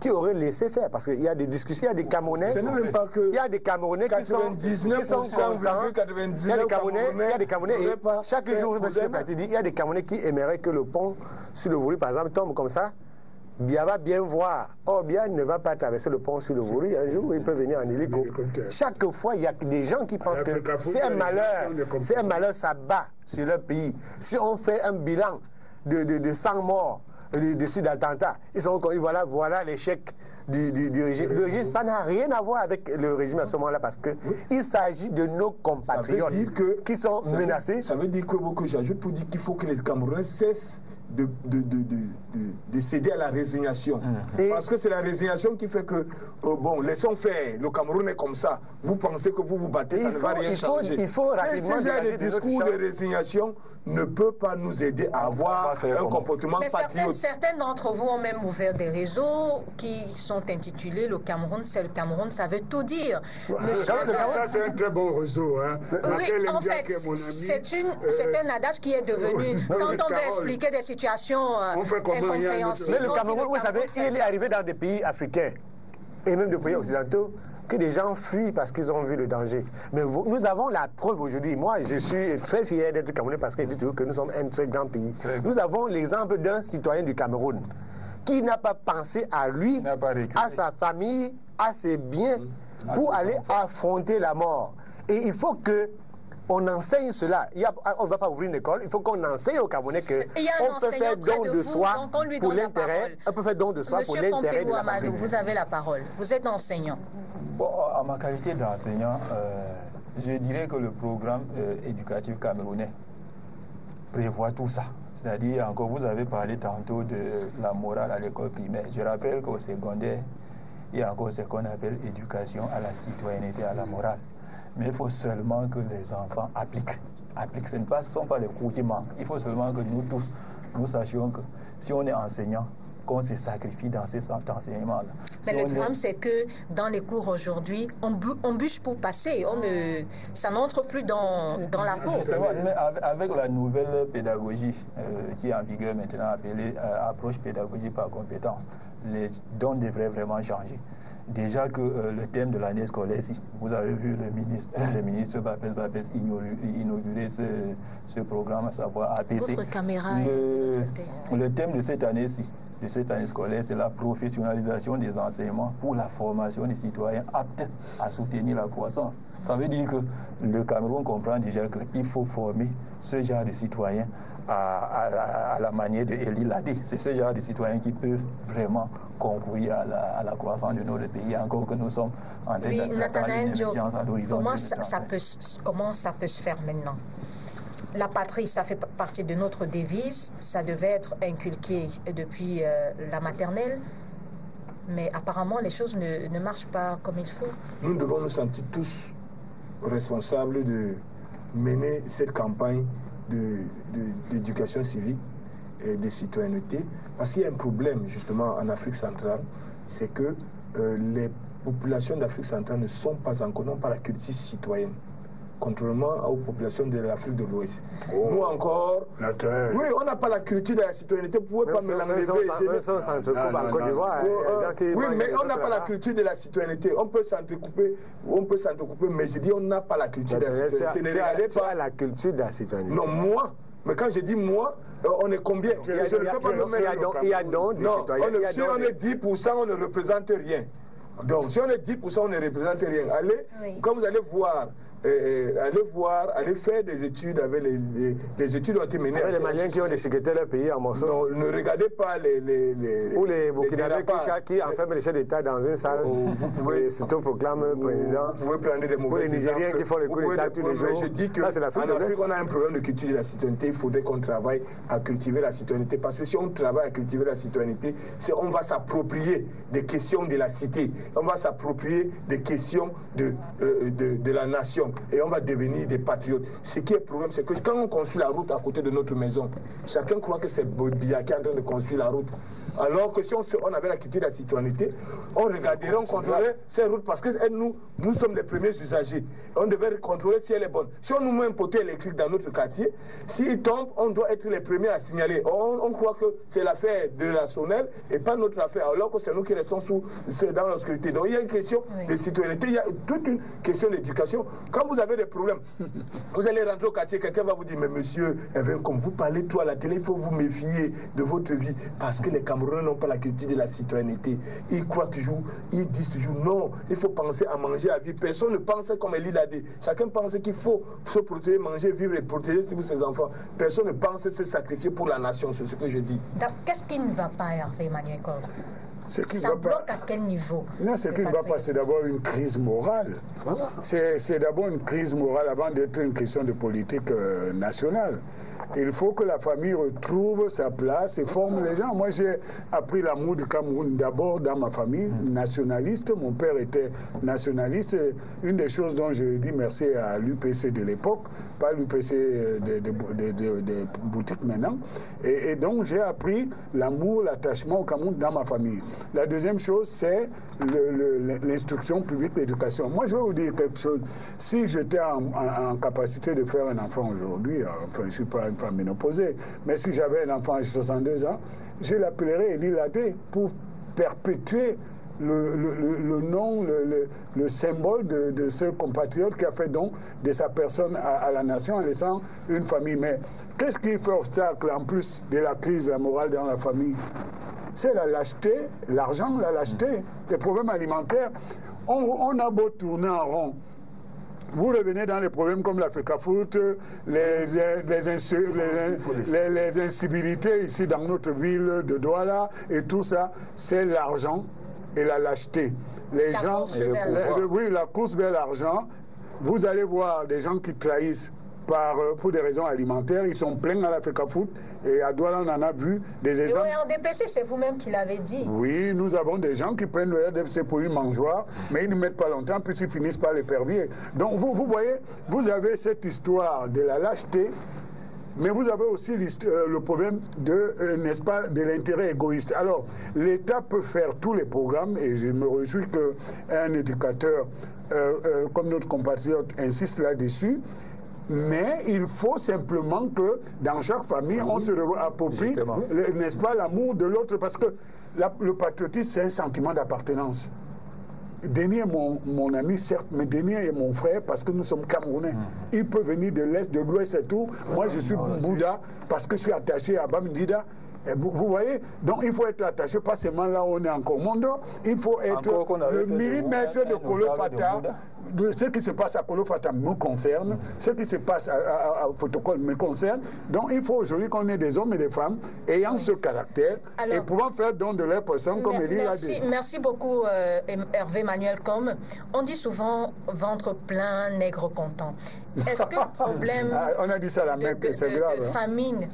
qui auraient laissé faire parce qu'il y a des discussions, il y a des Camerounais, il y a des Camerounais qui sont contents, il y a des Camerounais et chaque jour, il y a des Camerounais qui aimeraient que le pont sur le Vouri, par exemple, tombe comme ça. Bia va bien voir. Or, Bia ne va pas traverser le pont sur le Vouri. Un jour, il peut venir en hélico. Chaque fois, il y a des gens qui pensent que c'est un malheur, ça bat sur leur pays. Si on fait un bilan de 100 morts dessus d'attentats, ils sont comme voilà l'échec du régime. Le régime, ça n'a rien à voir avec le régime à ce moment-là parce qu'il s'agit de nos compatriotes qui sont menacés. Ça veut dire que j'ajoute pour dire qu'il faut que les Camerounais cessent de céder à la résignation. Parce que c'est la résignation qui fait que, bon, laissons faire, le Cameroun est comme ça. Vous pensez que vous vous battez, ça ne va rien changer. Il faut rapidement des discours de résignation ne peut pas nous aider à avoir un comportement patriote. Certains d'entre vous ont même ouvert des réseaux qui sont intitulés Le Cameroun, c'est le Cameroun, ça veut tout dire. Ça, c'est un très bon réseau. Hein. Oui, en fait, c'est un adage qui est devenu, quand on veut expliquer des situations incompréhensibles. Mais le Cameroun, vous savez, il est arrivé dans des pays africains et même des pays occidentaux que des gens fuient parce qu'ils ont vu le danger. Mais nous avons la preuve aujourd'hui. Moi, je suis très fier d'être Camerounais parce qu'il dit toujours que nous sommes un très grand pays. Nous avons l'exemple d'un citoyen du Cameroun qui n'a pas pensé à lui, à sa famille, à ses biens pour aller affronter la mort. Et il faut que on enseigne cela. On ne va pas ouvrir une école. Il faut qu'on enseigne aux Camerounais qu'on peut faire don de soi pour l'intérêt. On peut faire don de soi pour l'intérêt de la patrie. Vous avez la parole. Vous êtes enseignant. Bon, en ma qualité d'enseignant, je dirais que le programme éducatif camerounais prévoit tout ça. C'est-à-dire, encore, vous avez parlé tantôt de la morale à l'école primaire. Je rappelle qu'au secondaire, il y a encore ce qu'on appelle éducation à la citoyenneté, à la morale. Mais il faut seulement que les enfants appliquent. Ce ne sont pas les cours qui manquent. Il faut seulement que nous tous, nous sachions que si on est enseignant, qu'on se sacrifie dans cet enseignement-là. Mais le drame, c'est que dans les cours aujourd'hui, on bûche pour passer. Ça n'entre plus dans la peau. Mais avec la nouvelle pédagogie qui est en vigueur maintenant, appelée approche pédagogie par compétence, les dons devraient vraiment changer. Déjà que le thème de l'année scolaire, ici, vous avez vu le ministre Bapes inaugurer ce programme, à savoir APC. Votre caméra le thème de cette année-ci, de cette année scolaire, c'est la professionnalisation des enseignements pour la formation des citoyens aptes à soutenir la croissance. Ça veut dire que le Cameroun comprend déjà qu'il faut former ce genre de citoyens à la manière de Elie Ladé. C'est ce genre de citoyens qui peuvent vraiment concourir à la croissance de notre pays, encore que nous sommes en train d'attendre une émergence à l'horizon. Comment ça peut se faire maintenant? La patrie, ça fait partie de notre devise, ça devait être inculqué depuis la maternelle, mais apparemment les choses ne marchent pas comme il faut. Nous devons nous sentir tous responsables de mener cette campagne d'éducation civique et de citoyenneté, parce qu'il y a un problème justement en Afrique centrale, c'est que les populations d'Afrique centrale ne sont pas encore, n'ont pas la culture citoyenne, contrairement aux populations de l'Afrique de l'Ouest. Nous encore, oui, on n'a pas la culture de la citoyenneté, vous ne pouvez pas me l'enlever. Oui, mais on n'a pas la culture de la citoyenneté. On peut s'entrecouper, mais je dis on n'a pas la culture de la citoyenneté. Ne regardez pas la culture de la citoyenneté. Non, moi. Mais quand je dis moi, on est combien? Il y a donc des citoyens. Si on est 10%, on ne représente rien. Donc, si on est 10%, on ne représente rien. Allez, quand vous allez voir aller voir, aller faire des études avec les études ont été menées. Avec les Maliens qui ont déchiqueté leur pays en morceaux. Non, ne regardez pas ou les Burkinabés qui enferment les chefs d'État dans une salle et s'autoproclament président. Vous pouvez prendre des mauvais exemples. Ou les Nigériens qui font les coups d'État tous les jours. Je dis qu'en Afrique, on a un problème de culture de la citoyenneté. Il faudrait qu'on travaille à cultiver la citoyenneté. Parce que si on travaille à cultiver la citoyenneté, on va s'approprier des questions de la cité. On va s'approprier des questions de la nation. Et on va devenir des patriotes. Ce qui est le problème, c'est que quand on construit la route à côté de notre maison, chacun croit que c'est Biya qui est en train de construire la route. Alors que si on avait la culture de la citoyenneté, on regarderait, on contrôlerait ces routes parce que nous sommes les premiers usagers. On devait contrôler si elle est bonne. Si on nous met un poteau électrique dans notre quartier, s'il tombe, on doit être les premiers à signaler. On croit que c'est l'affaire de la SONEL et pas notre affaire, alors que c'est nous qui restons dans l'obscurité. Donc il y a une question de citoyenneté, il y a toute une question d'éducation. Quand vous avez des problèmes, vous allez rentrer au quartier, quelqu'un va vous dire, mais monsieur, comme vous parlez trop à la télé, il faut vous méfier de votre vie. Parce que les Camerounais n'ont pas la culture de la citoyenneté. Ils croient toujours, ils disent toujours, non, il faut penser à manger à vivre. Personne ne pense comme Elie l'a dit. Chacun pense qu'il faut se protéger, manger, vivre et protéger ses enfants. Personne ne pense se sacrifier pour la nation, c'est ce que je dis. Qu'est-ce qui ne va pas, Hervé Emmanuel Kom? Ça bloque à quel niveau? Non, ce qui ne va pas, c'est d'abord une crise morale. Voilà. C'est d'abord une crise morale avant d'être une question de politique nationale. Il faut que la famille retrouve sa place et forme les gens. Moi, j'ai appris l'amour du Cameroun d'abord dans ma famille, nationaliste. Mon père était nationaliste. Une des choses dont je dis merci à l'UPC de l'époque, pas l'UPC des boutiques maintenant. Et donc, j'ai appris l'amour, l'attachement au Cameroun dans ma famille. La deuxième chose, c'est l'instruction publique, l'éducation. Moi, je vais vous dire quelque chose. Si j'étais en capacité de faire un enfant aujourd'hui, enfin, je ne suis pas une femme ménopausée, mais si j'avais un enfant à 62 ans, je l'appellerais Elie Ladé pour perpétuer le nom, le symbole de ce compatriote qui a fait don de sa personne à la nation en laissant une famille. Mais qu'est-ce qui fait obstacle en plus de la crise morale dans la famille? C'est la lâcheté, l'argent, la lâcheté, les problèmes alimentaires. On a beau tourner en rond. Vous revenez dans les problèmes comme l'Africa Foot, les incivilités ici dans notre ville de Douala et tout ça, c'est l'argent et la lâcheté. Les gens, oui, la course vers l'argent. Vous allez voir des gens qui trahissent pour des raisons alimentaires, ils sont pleins à l'Africa Foot et à Douala on en a vu des exemples. Et au RDPC, c'est vous-même qui l'avez dit. Oui, nous avons des gens qui prennent le RDPC pour une mangeoire, mais ils ne mettent pas longtemps puisqu'ils finissent par les pervier. Donc vous voyez, vous avez cette histoire de la lâcheté, mais vous avez aussi le problème n'est-ce pas, de l'intérêt égoïste. Alors, l'État peut faire tous les programmes et je me réjouis qu'un éducateur comme notre compatriote insiste là-dessus. Mais il faut simplement que dans chaque famille, on se approprie, n'est-ce pas, l'amour de l'autre, parce que le patriotisme, c'est un sentiment d'appartenance. Denis est mon ami, certes, mais Denis est mon frère parce que nous sommes Camerounais. Il peut venir de l'Est, de l'Ouest et tout. Moi, je suis Bouddha parce que je suis attaché à Bamindida. Vous voyez, donc il faut être attaché, pas seulement là où on est en Commando, il faut être le millimètre de Kolofata. Ce qui se passe à Kolofata me concerne, ce qui se passe à Protocole me concerne. Donc il faut aujourd'hui qu'on ait des hommes et des femmes ayant ce caractère et pouvant faire don de leur personne comme Elie l'a dit. Merci beaucoup Hervé Emmanuel Kom. On dit souvent ventre plein, nègre content. Est-ce que le problème on a dit ça la même que c'est grave, de famine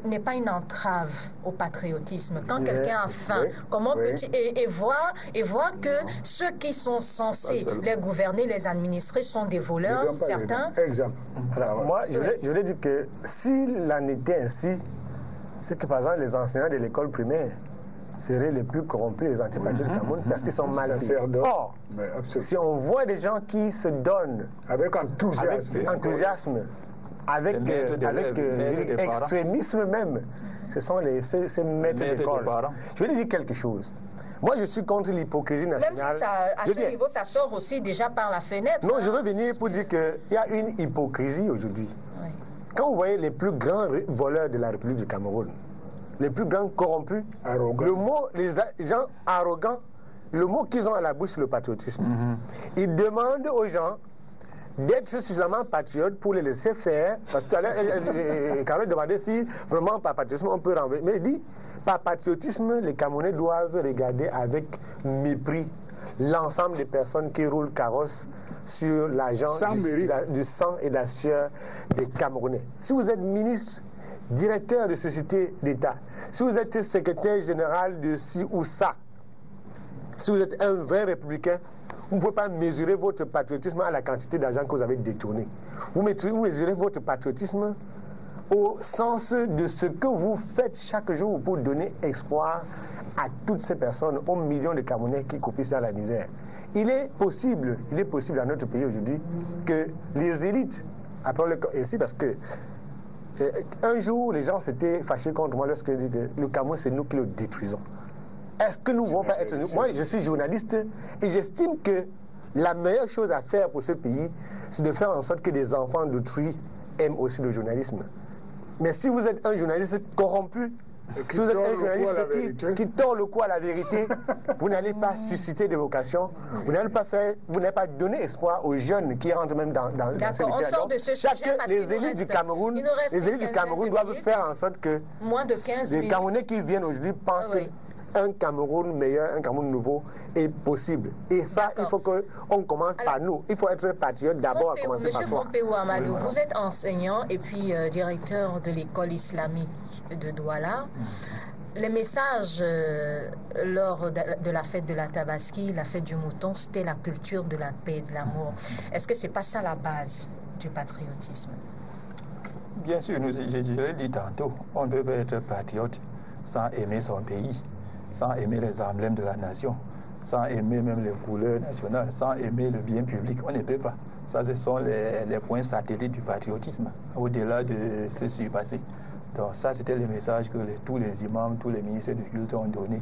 n'est pas une entrave au patriotisme? Quand quelqu'un a faim, comment peut-il et voir que ceux qui sont censés les gouverner, les administrer sont des voleurs, certains. Exemple. Alors moi, je voulais dire que s'il en était ainsi, c'est que par exemple les enseignants de l'école primaire seraient les plus corrompus, les antipatriotes du Cameroun, parce qu'ils sont mal payés. Or, si on voit des gens qui se donnent avec enthousiasme, avec extrémisme même, ce sont ces maîtres d'école. Je vais dire quelque chose. Moi, je suis contre l'hypocrisie nationale. Même si à ce niveau, ça sort aussi déjà par la fenêtre. Non, je veux venir pour dire qu'il y a une hypocrisie aujourd'hui. Oui. Quand vous voyez les plus grands voleurs de la République du Cameroun, les plus grands corrompus, le mot, les gens arrogants, le mot qu'ils ont à la bouche, c'est le patriotisme. Ils demandent aux gens d'être suffisamment patriote pour les laisser faire. Parce que tout à l'heure, Carole demandait si vraiment par patriotisme on peut renverser. Mais il dit, par patriotisme, les Camerounais doivent regarder avec mépris l'ensemble des personnes qui roulent carrosse sur l'argent du sang et de la sueur des Camerounais. Si vous êtes ministre, directeur de société d'État, si vous êtes secrétaire général de ci ou ça, si vous êtes un vrai républicain, vous ne pouvez pas mesurer votre patriotisme à la quantité d'argent que vous avez détourné. Vous mesurez votre patriotisme au sens de ce que vous faites chaque jour pour donner espoir à toutes ces personnes, aux millions de Camerounais qui coupent dans la misère. Il est possible dans notre pays aujourd'hui que les élites, appelons-le ainsi parce que un jour, les gens s'étaient fâchés contre moi lorsque je dis que le Cameroun, c'est nous qui le détruisons. Est-ce que nous ne pouvons pas être... Moi, je suis journaliste et j'estime que la meilleure chose à faire pour ce pays, c'est de faire en sorte que des enfants d'autrui aiment aussi le journalisme. Mais si vous êtes un journaliste corrompu, si vous êtes un journaliste qui tord le cou à la vérité, vous n'allez pas susciter des vocations, vous n'allez pas donner espoir aux jeunes qui rentrent même dans ces métiers. On sort de ce sujet parce les élites du Cameroun, doivent faire en sorte que les Camerounais qui viennent aujourd'hui pensent qu'un Cameroun meilleur, un Cameroun nouveau est possible. Et ça, il faut qu'on commence par nous. Il faut être patriote d'abord à commencer par soi. Monsieur Fompéou Amadou, vous êtes enseignant et puis directeur de l'école islamique de Douala. Les messages lors de la fête de la Tabaski, la fête du mouton, c'était la culture de la paix et de l'amour. Est-ce que c'est pas ça la base du patriotisme? Bien sûr, je l'ai dit tantôt, on ne peut pas être patriote sans aimer son pays, sans aimer les emblèmes de la nation, sans aimer même les couleurs nationales, sans aimer le bien public. On ne peut pas. Ça, ce sont les points satellites du patriotisme, au-delà de ce surpassé. Donc ça, c'était le message que tous les imams, tous les ministres de culte ont donné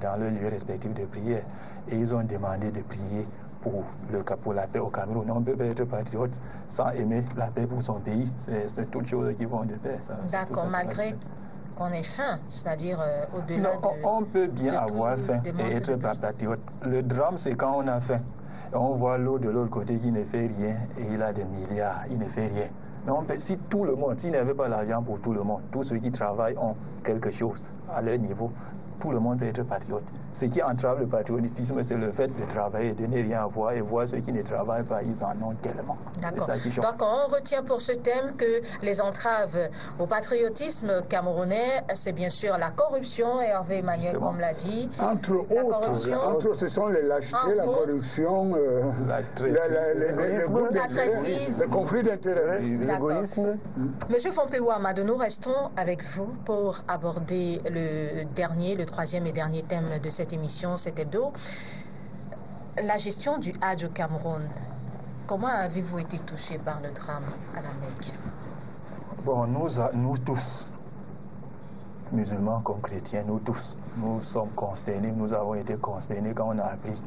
dans leurs lieux respectifs de prière. Et ils ont demandé de prier pour la paix au Cameroun. On ne peut pas être patriote sans aimer la paix pour son pays. C'est toutes choses qui vont de paix. D'accord, malgré qu'on ait faim, c'est-à-dire au-delà de... On peut bien avoir faim et être patriote. Le drame, c'est quand on a faim. On voit l'autre de l'autre côté qui ne fait rien et il a des milliards, il ne fait rien. Mais si tout le monde, s'il n'y avait pas l'argent pour tout le monde, tous ceux qui travaillent ont quelque chose à leur niveau, tout le monde peut être patriote. Ce qui entrave le patriotisme, c'est le fait de travailler, de ne rien avoir et voir ceux qui ne travaillent pas, ils en ont tellement. D'accord. Donc on retient pour ce thème que les entraves au patriotisme camerounais, c'est bien sûr la corruption, et Hervé Emmanuel, comme l'a dit. Entre autres, ce sont les lâchetés, la corruption, le conflit d'intérêts, l'égoïsme. Monsieur Fompéou Amadou, nous restons avec vous pour aborder le troisième et dernier thème de cette émission, cet hebdo, la gestion du Hadj au Cameroun. Comment avez-vous été touché par le drame à la Mecque? Bon, nous tous, musulmans comme chrétiens, nous tous, nous sommes consternés, nous avons été consternés quand on a appris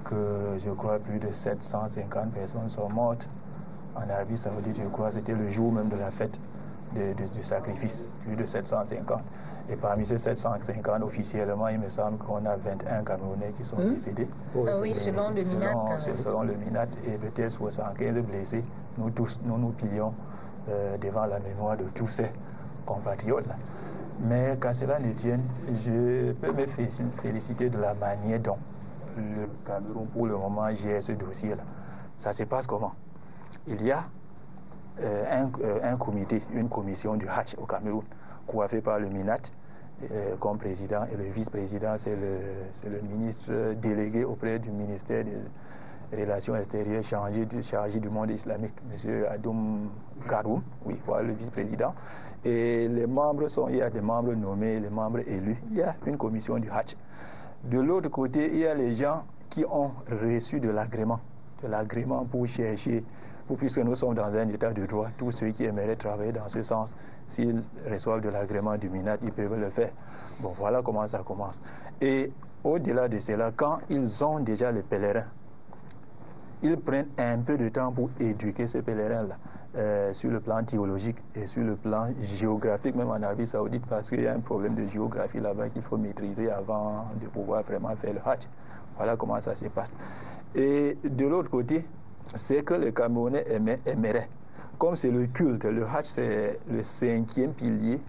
que, je crois, plus de 750 personnes sont mortes en Arabie Saoudite. Je crois que c'était le jour même de la fête du sacrifice, plus de 750. Et parmi ces 750, officiellement, il me semble qu'on a 21 Camerounais qui sont décédés. Oui, selon le MINAT. Selon le MINAT, et peut-être 75 blessés. Nous tous, nous plions devant la mémoire de tous ces compatriotes-là. Mais qu'à cela ne tienne, je peux me féliciter de la manière dont le Cameroun, pour le moment, gère ce dossier-là. Ça se passe comment? Il y a un comité, une commission du Hadj au Cameroun, coiffé par le MINAT comme président, et le vice-président, c'est le ministre délégué auprès du ministère des Relations extérieures chargé du monde islamique, M. Adoum Karoum, oui, voilà le vice-président. Et les membres il y a des membres nommés, les membres élus. Il y a une commission du Hadj. De l'autre côté, il y a les gens qui ont reçu de l'agrément pour chercher, puisque nous sommes dans un état de droit, tous ceux qui aimeraient travailler dans ce sens, s'ils reçoivent de l'agrément du MINAT, ils peuvent le faire. Bon, voilà comment ça commence. Et au-delà de cela, quand ils ont déjà les pèlerins, ils prennent un peu de temps pour éduquer ces pèlerins-là, sur le plan théologique et sur le plan géographique, même en Arabie Saoudite, parce qu'il y a un problème de géographie là-bas qu'il faut maîtriser avant de pouvoir vraiment faire le Hadj. Voilà comment ça se passe. Et de l'autre côté, c'est que les Camerounais aimeraient. Comme c'est le culte, le Hajj c'est le 5e pilier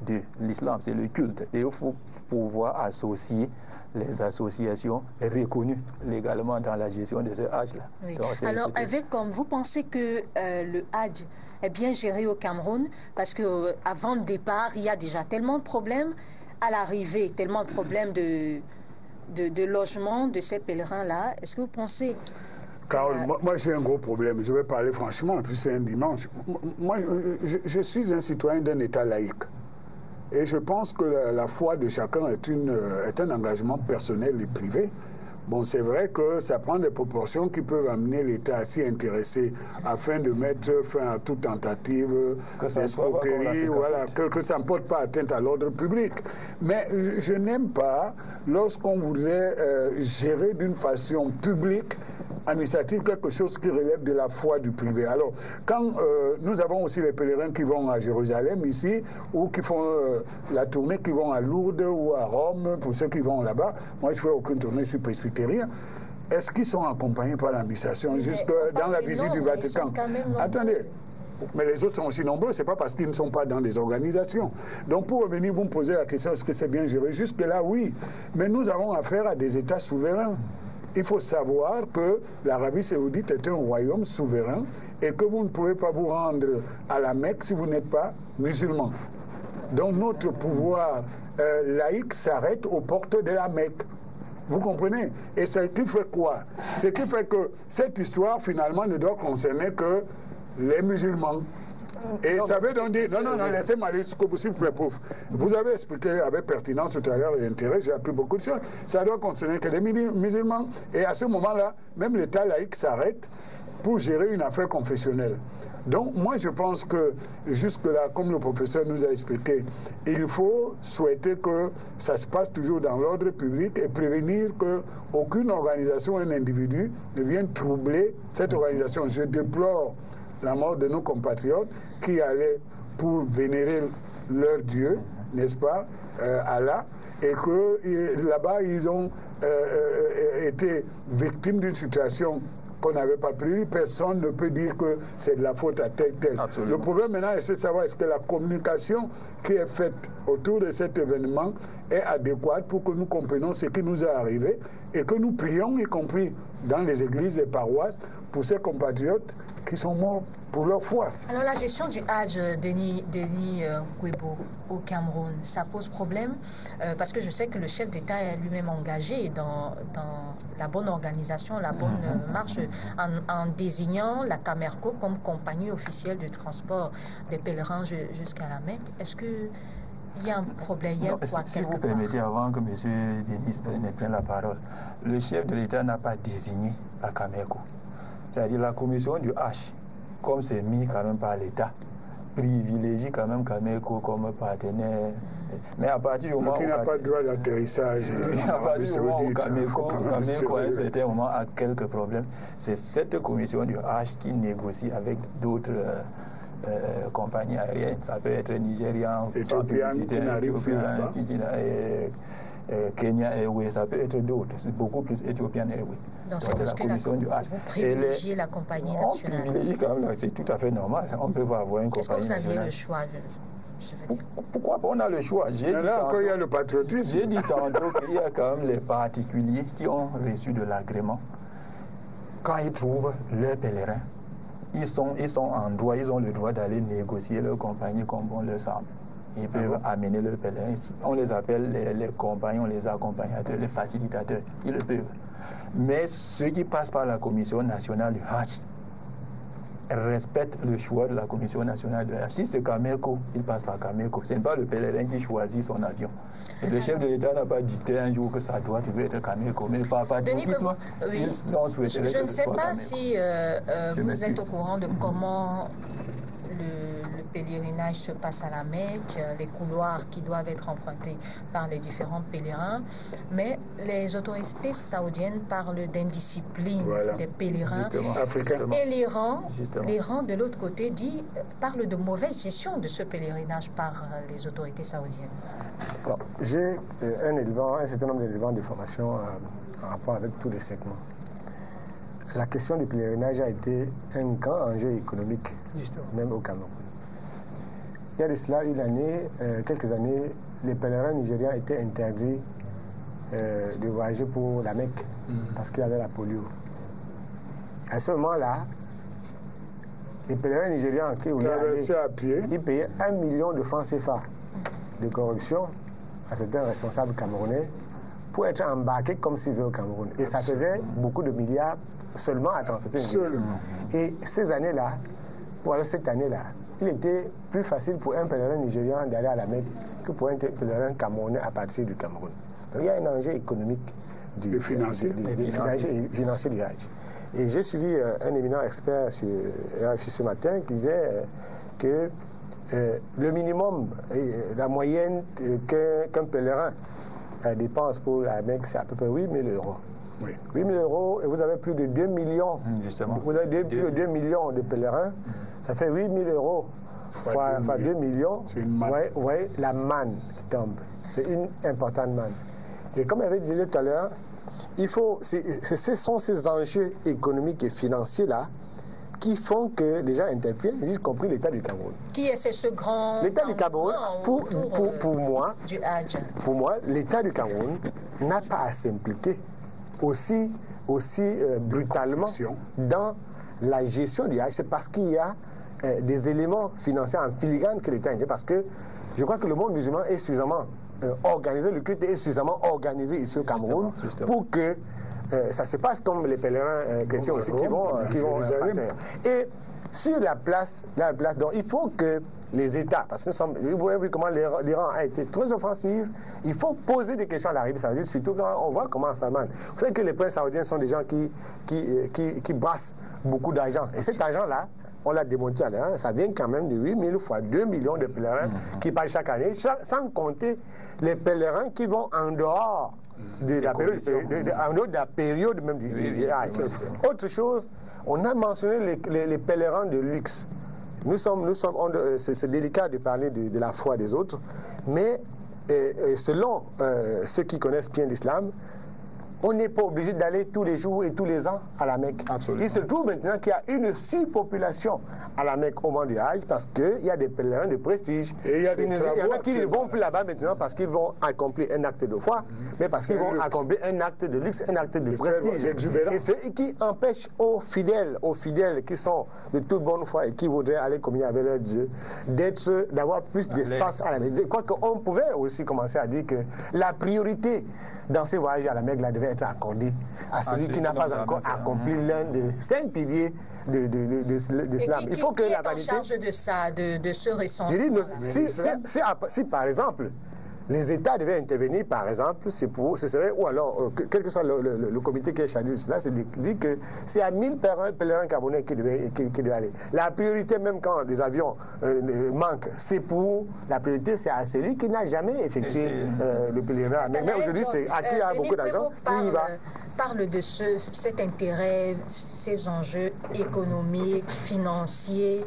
de l'islam, c'est le culte. Et il faut pouvoir associer les associations reconnues légalement dans la gestion de ce Hajj-là. Oui. Alors, vous pensez que le Hajj est bien géré au Cameroun? Parce qu'avant le départ, il y a déjà tellement de problèmes à l'arrivée, tellement de problèmes de logement de ces pèlerins-là. Est-ce que vous pensez... Carole, moi j'ai un gros problème. Je vais parler franchement, en plus c'est un dimanche. Moi, je suis un citoyen d'un État laïque. Et je pense que la foi de chacun est un engagement personnel et privé. Bon, c'est vrai que ça prend des proportions qui peuvent amener l'État à s'y intéresser afin de mettre fin à toute tentative d'escroquerie, voilà, que ça ne porte pas atteinte à l'ordre public. Mais je n'aime pas lorsqu'on voudrait gérer d'une façon publique administrative quelque chose qui relève de la foi du privé. Alors, quand nous avons aussi les pèlerins qui vont à Jérusalem ici, ou qui font la tournée, qui vont à Lourdes ou à Rome, pour ceux qui vont là-bas, moi je ne fais aucune tournée, je suis presbytérien. Est-ce qu'ils sont accompagnés par l'administration jusque dans la visite du Vatican? Attendez. Mais les autres sont aussi nombreux, ce n'est pas parce qu'ils ne sont pas dans des organisations. Donc pour revenir, vous me posez la question, est-ce que c'est bien géré? Jusque-là, oui. Mais nous avons affaire à des États souverains. Il faut savoir que l'Arabie saoudite est un royaume souverain et que vous ne pouvez pas vous rendre à la Mecque si vous n'êtes pas musulman. Donc notre pouvoir laïque s'arrête aux portes de la Mecque. Vous comprenez? Et ce qui fait quoi? Ce qui fait que cette histoire finalement ne doit concerner que les musulmans. Et ça veut donc dire... Non, laissez-moi aller jusqu'au bout, s'il vous plaît, pauvre. Vous avez expliqué avec pertinence tout à l'heure et intérêt, j'ai appris beaucoup de choses. Ça doit concerner que les musulmans. Et à ce moment-là, même l'État laïque s'arrête pour gérer une affaire confessionnelle. Donc, moi, je pense que jusque-là, comme le professeur nous a expliqué, il faut souhaiter que ça se passe toujours dans l'ordre public et prévenir qu'aucune organisation ou un individu ne vienne troubler cette organisation. Je déplore la mort de nos compatriotes qui allaient pour vénérer leur Dieu, n'est-ce pas, Allah, et que là-bas, ils ont été victimes d'une situation qu'on n'avait pas prévue. Personne ne peut dire que c'est de la faute à tel. Le problème maintenant, c'est de savoir est-ce que la communication qui est faite autour de cet événement est adéquate pour que nous comprenions ce qui nous est arrivé et que nous prions, y compris dans les églises et paroisses, pour ces compatriotes qui sont morts pour leur foi. Alors la gestion du Hajj, Denis Kouébo, au Cameroun, ça pose problème parce que je sais que le chef d'État est lui-même engagé dans la bonne organisation, la bonne marche, en désignant la Camerco comme compagnie officielle de transport des pèlerins jusqu'à la Mecque. Est-ce qu'il y a un problème? Il y a quoi si vous permettez, avant que M. Denis ne prenne la parole, le chef de l'État n'a pas désigné la Camerco. C'est-à-dire la commission du H, comme c'est mis quand même par l'État, privilégie quand même Camerco comme partenaire. Mais à partir du moment où... il n'a pas de droit d'atterrissage. À partir du moment où Camerco à un certain moment a quelques problèmes, c'est cette commission du H qui négocie avec d'autres compagnies aériennes. Ça peut être nigérian, Kenya Airways, ça peut être d'autres, c'est beaucoup plus Ethiopian Airways. Donc c'est parce que vous privilégiez la compagnie nationale. On privilégie quand même, c'est tout à fait normal. On peut pas avoir une compagnie nationale. Est-ce que vous aviez le choix? Pourquoi pas? On a le choix. Là encore, il y a le patriotisme. J'ai dit tantôt qu'il y a quand même les particuliers qui ont reçu de l'agrément. Quand ils trouvent leurs pèlerins, ils sont en droit, ils ont le droit d'aller négocier leur compagnie comme bon leur semble. Ils peuvent amener leurs pèlerins. On les appelle les compagnons, les accompagnateurs, les facilitateurs. Ils le peuvent. Mais ceux qui passent par la Commission nationale du Hajj respectent le choix de la Commission nationale du Hajj. Si c'est Camerco, il passe par Camerco. Ce n'est pas le pèlerin qui choisit son avion. Et le chef de l'État n'a pas dicté un jour que ça doit toujours être Camerco. Mais par patriotisme, oui. Je ne sais pas si vous êtes au courant de comment le pèlerinage se passe à la Mecque, les couloirs qui doivent être empruntés par les différents pèlerins, mais les autorités saoudiennes parlent d'indiscipline des pèlerins et les rangs de l'autre côté parlent de mauvaise gestion de ce pèlerinage par les autorités saoudiennes. Bon, j'ai un certain nombre d'éléments de formation en rapport avec tous les segments. la question du pèlerinage a été un grand enjeu économique, même au Cameroun. Il y a de cela une année, quelques années, les pèlerins nigérians étaient interdits de voyager pour la Mecque parce qu'il y avait la polio. À ce moment-là, les pèlerins nigérians qui voulaient aller à pied, ils payaient 1 million de francs CFA de corruption à certains responsables camerounais pour être embarqués comme s'ils venaient au Cameroun. Et ça faisait beaucoup de milliards seulement à transporter. Et ces années-là, voilà, cette année-là, il était plus facile pour un pèlerin nigérian d'aller à la Mecque que pour un pèlerin camerounais à partir du Cameroun. Donc il y a un enjeu économique financier du Hajj. Et j'ai suivi un éminent expert sur RFI ce matin qui disait que le minimum, la moyenne qu'un pèlerin dépense pour la Mecque, c'est à peu près 8 000 euros. Oui. 8 000 euros, et vous avez plus de 2 millions. Vous avez plus de 2 millions de pèlerins, ça fait 8 000 euros fois 2 millions. Vous voyez la manne qui tombe. C'est une importante manne. Et comme j'avais dit tout à l'heure, ce sont ces enjeux économiques et financiers-là qui font que les gens interviennent, y compris l'État du Cameroun. Qui est ce grand... L'État du Cameroun, pour moi, l'État du Cameroun n'a pas à s'impliquer aussi brutalement dans la gestion du Hajj. C'est parce qu'il y a des éléments financiers en filigrane que l'État a. Parce que je crois que le monde musulman est suffisamment organisé, le culte est suffisamment organisé ici au Cameroun pour que ça se passe comme les pèlerins chrétiens aussi qui vont et sur la place, donc il faut que les États, parce que vous avez vu comment l'Iran a été très offensif, il faut poser des questions à l'Arabie saoudite, surtout quand on voit comment ça mène. Vous savez que les princes saoudiens sont des gens qui brassent beaucoup d'argent. Et cet argent-là, on l'a démontré à l'heure, ça vient quand même de 8 000 fois 2 millions de pèlerins qui partent chaque année, sans compter les pèlerins qui vont en dehors de la période même du Hajj. Autre chose, on a mentionné les pèlerins de luxe. C'est délicat de parler de la foi des autres, mais selon ceux qui connaissent bien l'islam, on n'est pas obligé d'aller tous les jours et tous les ans à la Mecque. Absolument. Il se trouve maintenant qu'il y a une surpopulation à la Mecque au moment du Hajj parce qu'il y a des pèlerins de prestige. Et il y en a qui ne vont plus là-bas maintenant parce qu'ils vont accomplir un acte de foi, mais parce qu'ils vont accomplir un acte de luxe, un acte de prestige. Et ce qui empêche aux fidèles qui sont de toute bonne foi et qui voudraient aller communier avec leur Dieu, d'avoir plus d'espace à la Mecque. Quoique on pouvait aussi commencer à dire que la priorité dans ces voyages à la Mecque devait être accordée à celui qui n'a pas encore accompli l'un des 5 piliers de l'islam. Il faut que la validité... en charge de ça, de ce recensement? Si par exemple, les États devaient intervenir, par exemple, ce serait, ou alors, quel que soit le comité qui est chargé de cela, c'est de dire que c'est à 1000 pèlerins camerounais qui devaient aller. La priorité, même quand des avions manquent, la priorité, c'est à celui qui n'a jamais effectué le pèlerinage. Mais aujourd'hui, c'est à qui a beaucoup d'argent qui y va. Parle de cet intérêt, ces enjeux économiques, financiers.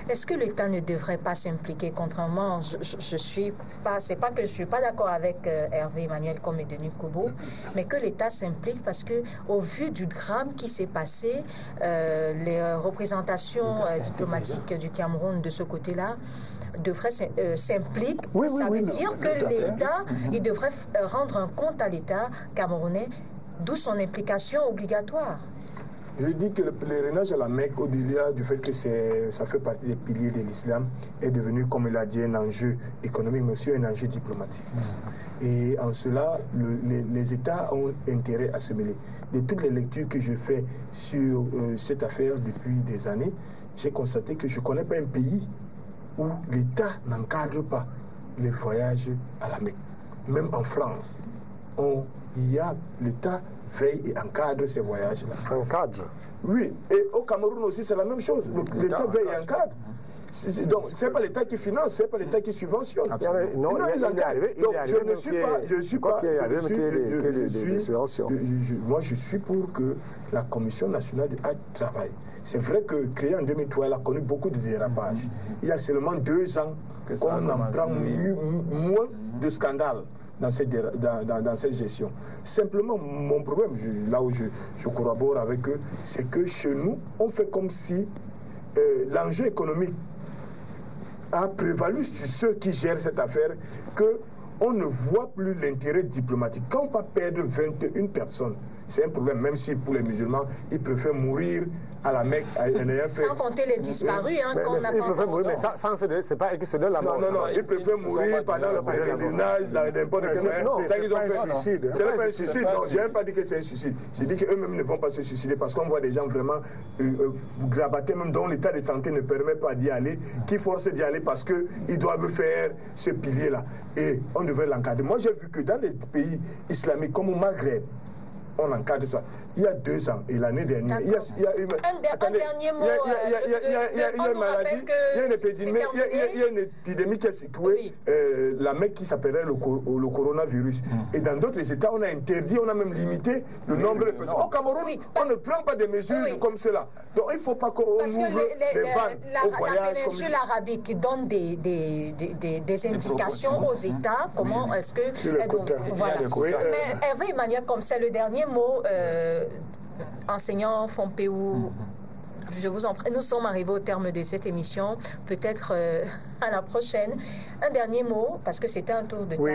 Est-ce que l'État ne devrait pas s'impliquer? Contrairement, c'est pas que je suis pas d'accord avec Hervé Emmanuel comme Denis Kobo, mais que l'État s'implique parce que au vu du drame qui s'est passé, les représentations diplomatiques du Cameroun de ce côté-là s'impliquent. Ça veut dire que l'État, il devrait rendre un compte à l'État camerounais, d'où son implication obligatoire. Je dis que le pèlerinage à la Mecque, au-delà du fait que ça fait partie des piliers de l'islam, est devenu, comme il a dit, un enjeu économique, mais aussi un enjeu diplomatique. Et en cela, les États ont intérêt à se mêler. De toutes les lectures que je fais sur cette affaire depuis des années, j'ai constaté que je ne connais pas un pays où l'État n'encadre pas les voyages à la Mecque. Même en France, l'État veille et encadre ces voyages-là. Encadre? Oui, et au Cameroun aussi, c'est la même chose. L'État veille et encadre. Donc, ce n'est pas l'État qui finance, ce n'est pas l'État qui subventionne. Non, il est arrivé. Moi, je suis pour que la Commission nationale du Hajj travaille. C'est vrai que créée en 2003, elle a connu beaucoup de dérapages. Il y a seulement 2 ans qu'on en prend moins de scandales dans cette gestion. Simplement, mon problème, là où je collabore avec eux, c'est que chez nous, on fait comme si l'enjeu économique a prévalu sur ceux qui gèrent cette affaire, qu'on ne voit plus l'intérêt diplomatique. Quand on va perdre 21 personnes, c'est un problème, même si pour les musulmans, ils préfèrent mourir à la Mecque. Sans compter les disparus, qu'on n'a pas encore. Mais c'est pas qu'ils se donnent la mort. Non, ils préfèrent mourir pendant le pèlerinage, n'importe quel moment. C'est un suicide. Non, je n'ai pas dit que c'est un suicide. J'ai dit qu'eux-mêmes ne vont pas se suicider parce qu'on voit des gens vraiment grabatés, même dont l'état de santé ne permet pas d'y aller, qui forcent d'y aller parce qu'ils doivent faire ce pilier-là. Et on devrait l'encadrer. Moi, j'ai vu que dans les pays islamiques comme au Maghreb, on encadre ça. Il y a 2 ans et l'année dernière, il y a une dernier mot. Il y a une maladie, il y a une épidémie qui a secoué la Mecque qui s'appellerait le coronavirus. Et dans d'autres États, on a interdit, on a même limité le nombre de personnes. Au Cameroun, on ne prend pas des mesures comme cela. Donc il ne faut pas qu'on ouvre les vannes au voyage. La péninsule arabique donne des indications aux États. Comment est-ce que... Voilà. Mais Hervé Emmanuel, comme c'est le dernier mot, enseignant Fompéou, je vous en prie, nous sommes arrivés au terme de cette émission, peut-être à la prochaine. Un dernier mot, parce que c'était un tour de table. Oui,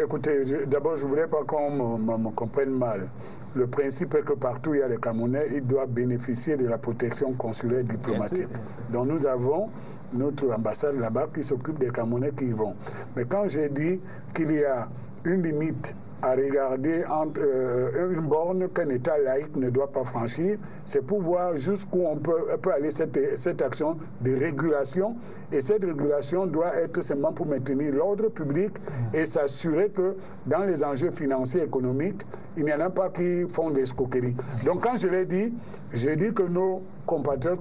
écoutez, d'abord, je ne voudrais pas qu'on me comprenne mal. Le principe est que partout où il y a les Camerounais, ils doivent bénéficier de la protection consulaire diplomatique. Bien sûr. Donc nous avons notre ambassade là-bas qui s'occupe des Camerounais qui y vont. Mais quand j'ai dit qu'il y a une limite à regarder entre une borne qu'un État laïque ne doit pas franchir, c'est pour voir jusqu'où on peut aller cette action de régulation. Et cette régulation doit être seulement pour maintenir l'ordre public et s'assurer que dans les enjeux financiers et économiques, il n'y en a pas qui font des escroqueries. Donc quand je l'ai dit, j'ai dit que nos compatriotes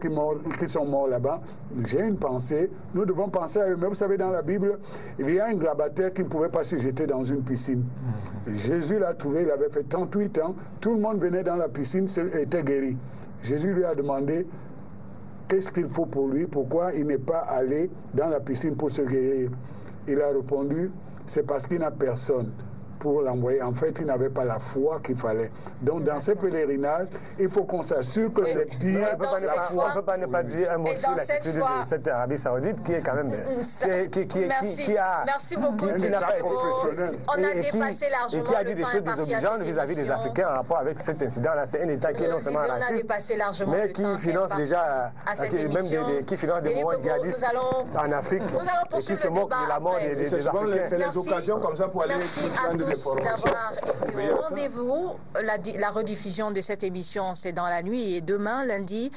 qui sont morts là-bas, j'ai une pensée, nous devons penser à eux. Mais vous savez, dans la Bible, il y a un grabataire qui ne pouvait pas se jeter dans une piscine. Jésus l'a trouvé, il avait fait 38 ans, tout le monde venait dans la piscine, était guéri. Jésus lui a demandé qu'est-ce qu'il faut pour lui, pourquoi il n'est pas allé dans la piscine pour se guérir. Il a répondu, c'est parce qu'il n'a personne pour l'envoyer. En fait, il n'avait pas la foi qu'il fallait. Donc, dans ce périlinage, il faut qu'on s'assure que c'est bien. On ne peut pas ne pas dire un mot sur l'attitude de cette Arabie Saoudite qui est quand même... Merci beaucoup. Qui n'a pas été professionnel. On a dépassé largement et qui a dit des choses désobligeantes vis-à-vis des Africains en rapport avec cet incident-là. C'est un État qui est non seulement raciste, mais qui finance déjà, qui finance des mouvements djihadistes en Afrique et qui se moque de la mort des Africains. C'est les occasions comme ça pour aller... d'avoir été au rendez-vous. La rediffusion de cette émission, c'est dans la nuit et demain, lundi,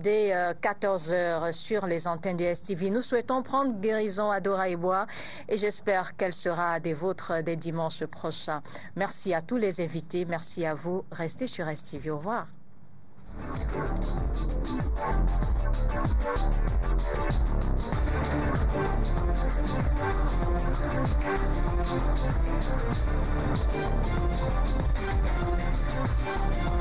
dès 14h sur les antennes de STV. Nous souhaitons prendre guérison à Dora Eboa et j'espère qu'elle sera des vôtres dès dimanche prochain. Merci à tous les invités, merci à vous. Restez sur STV. Au revoir. Thank you.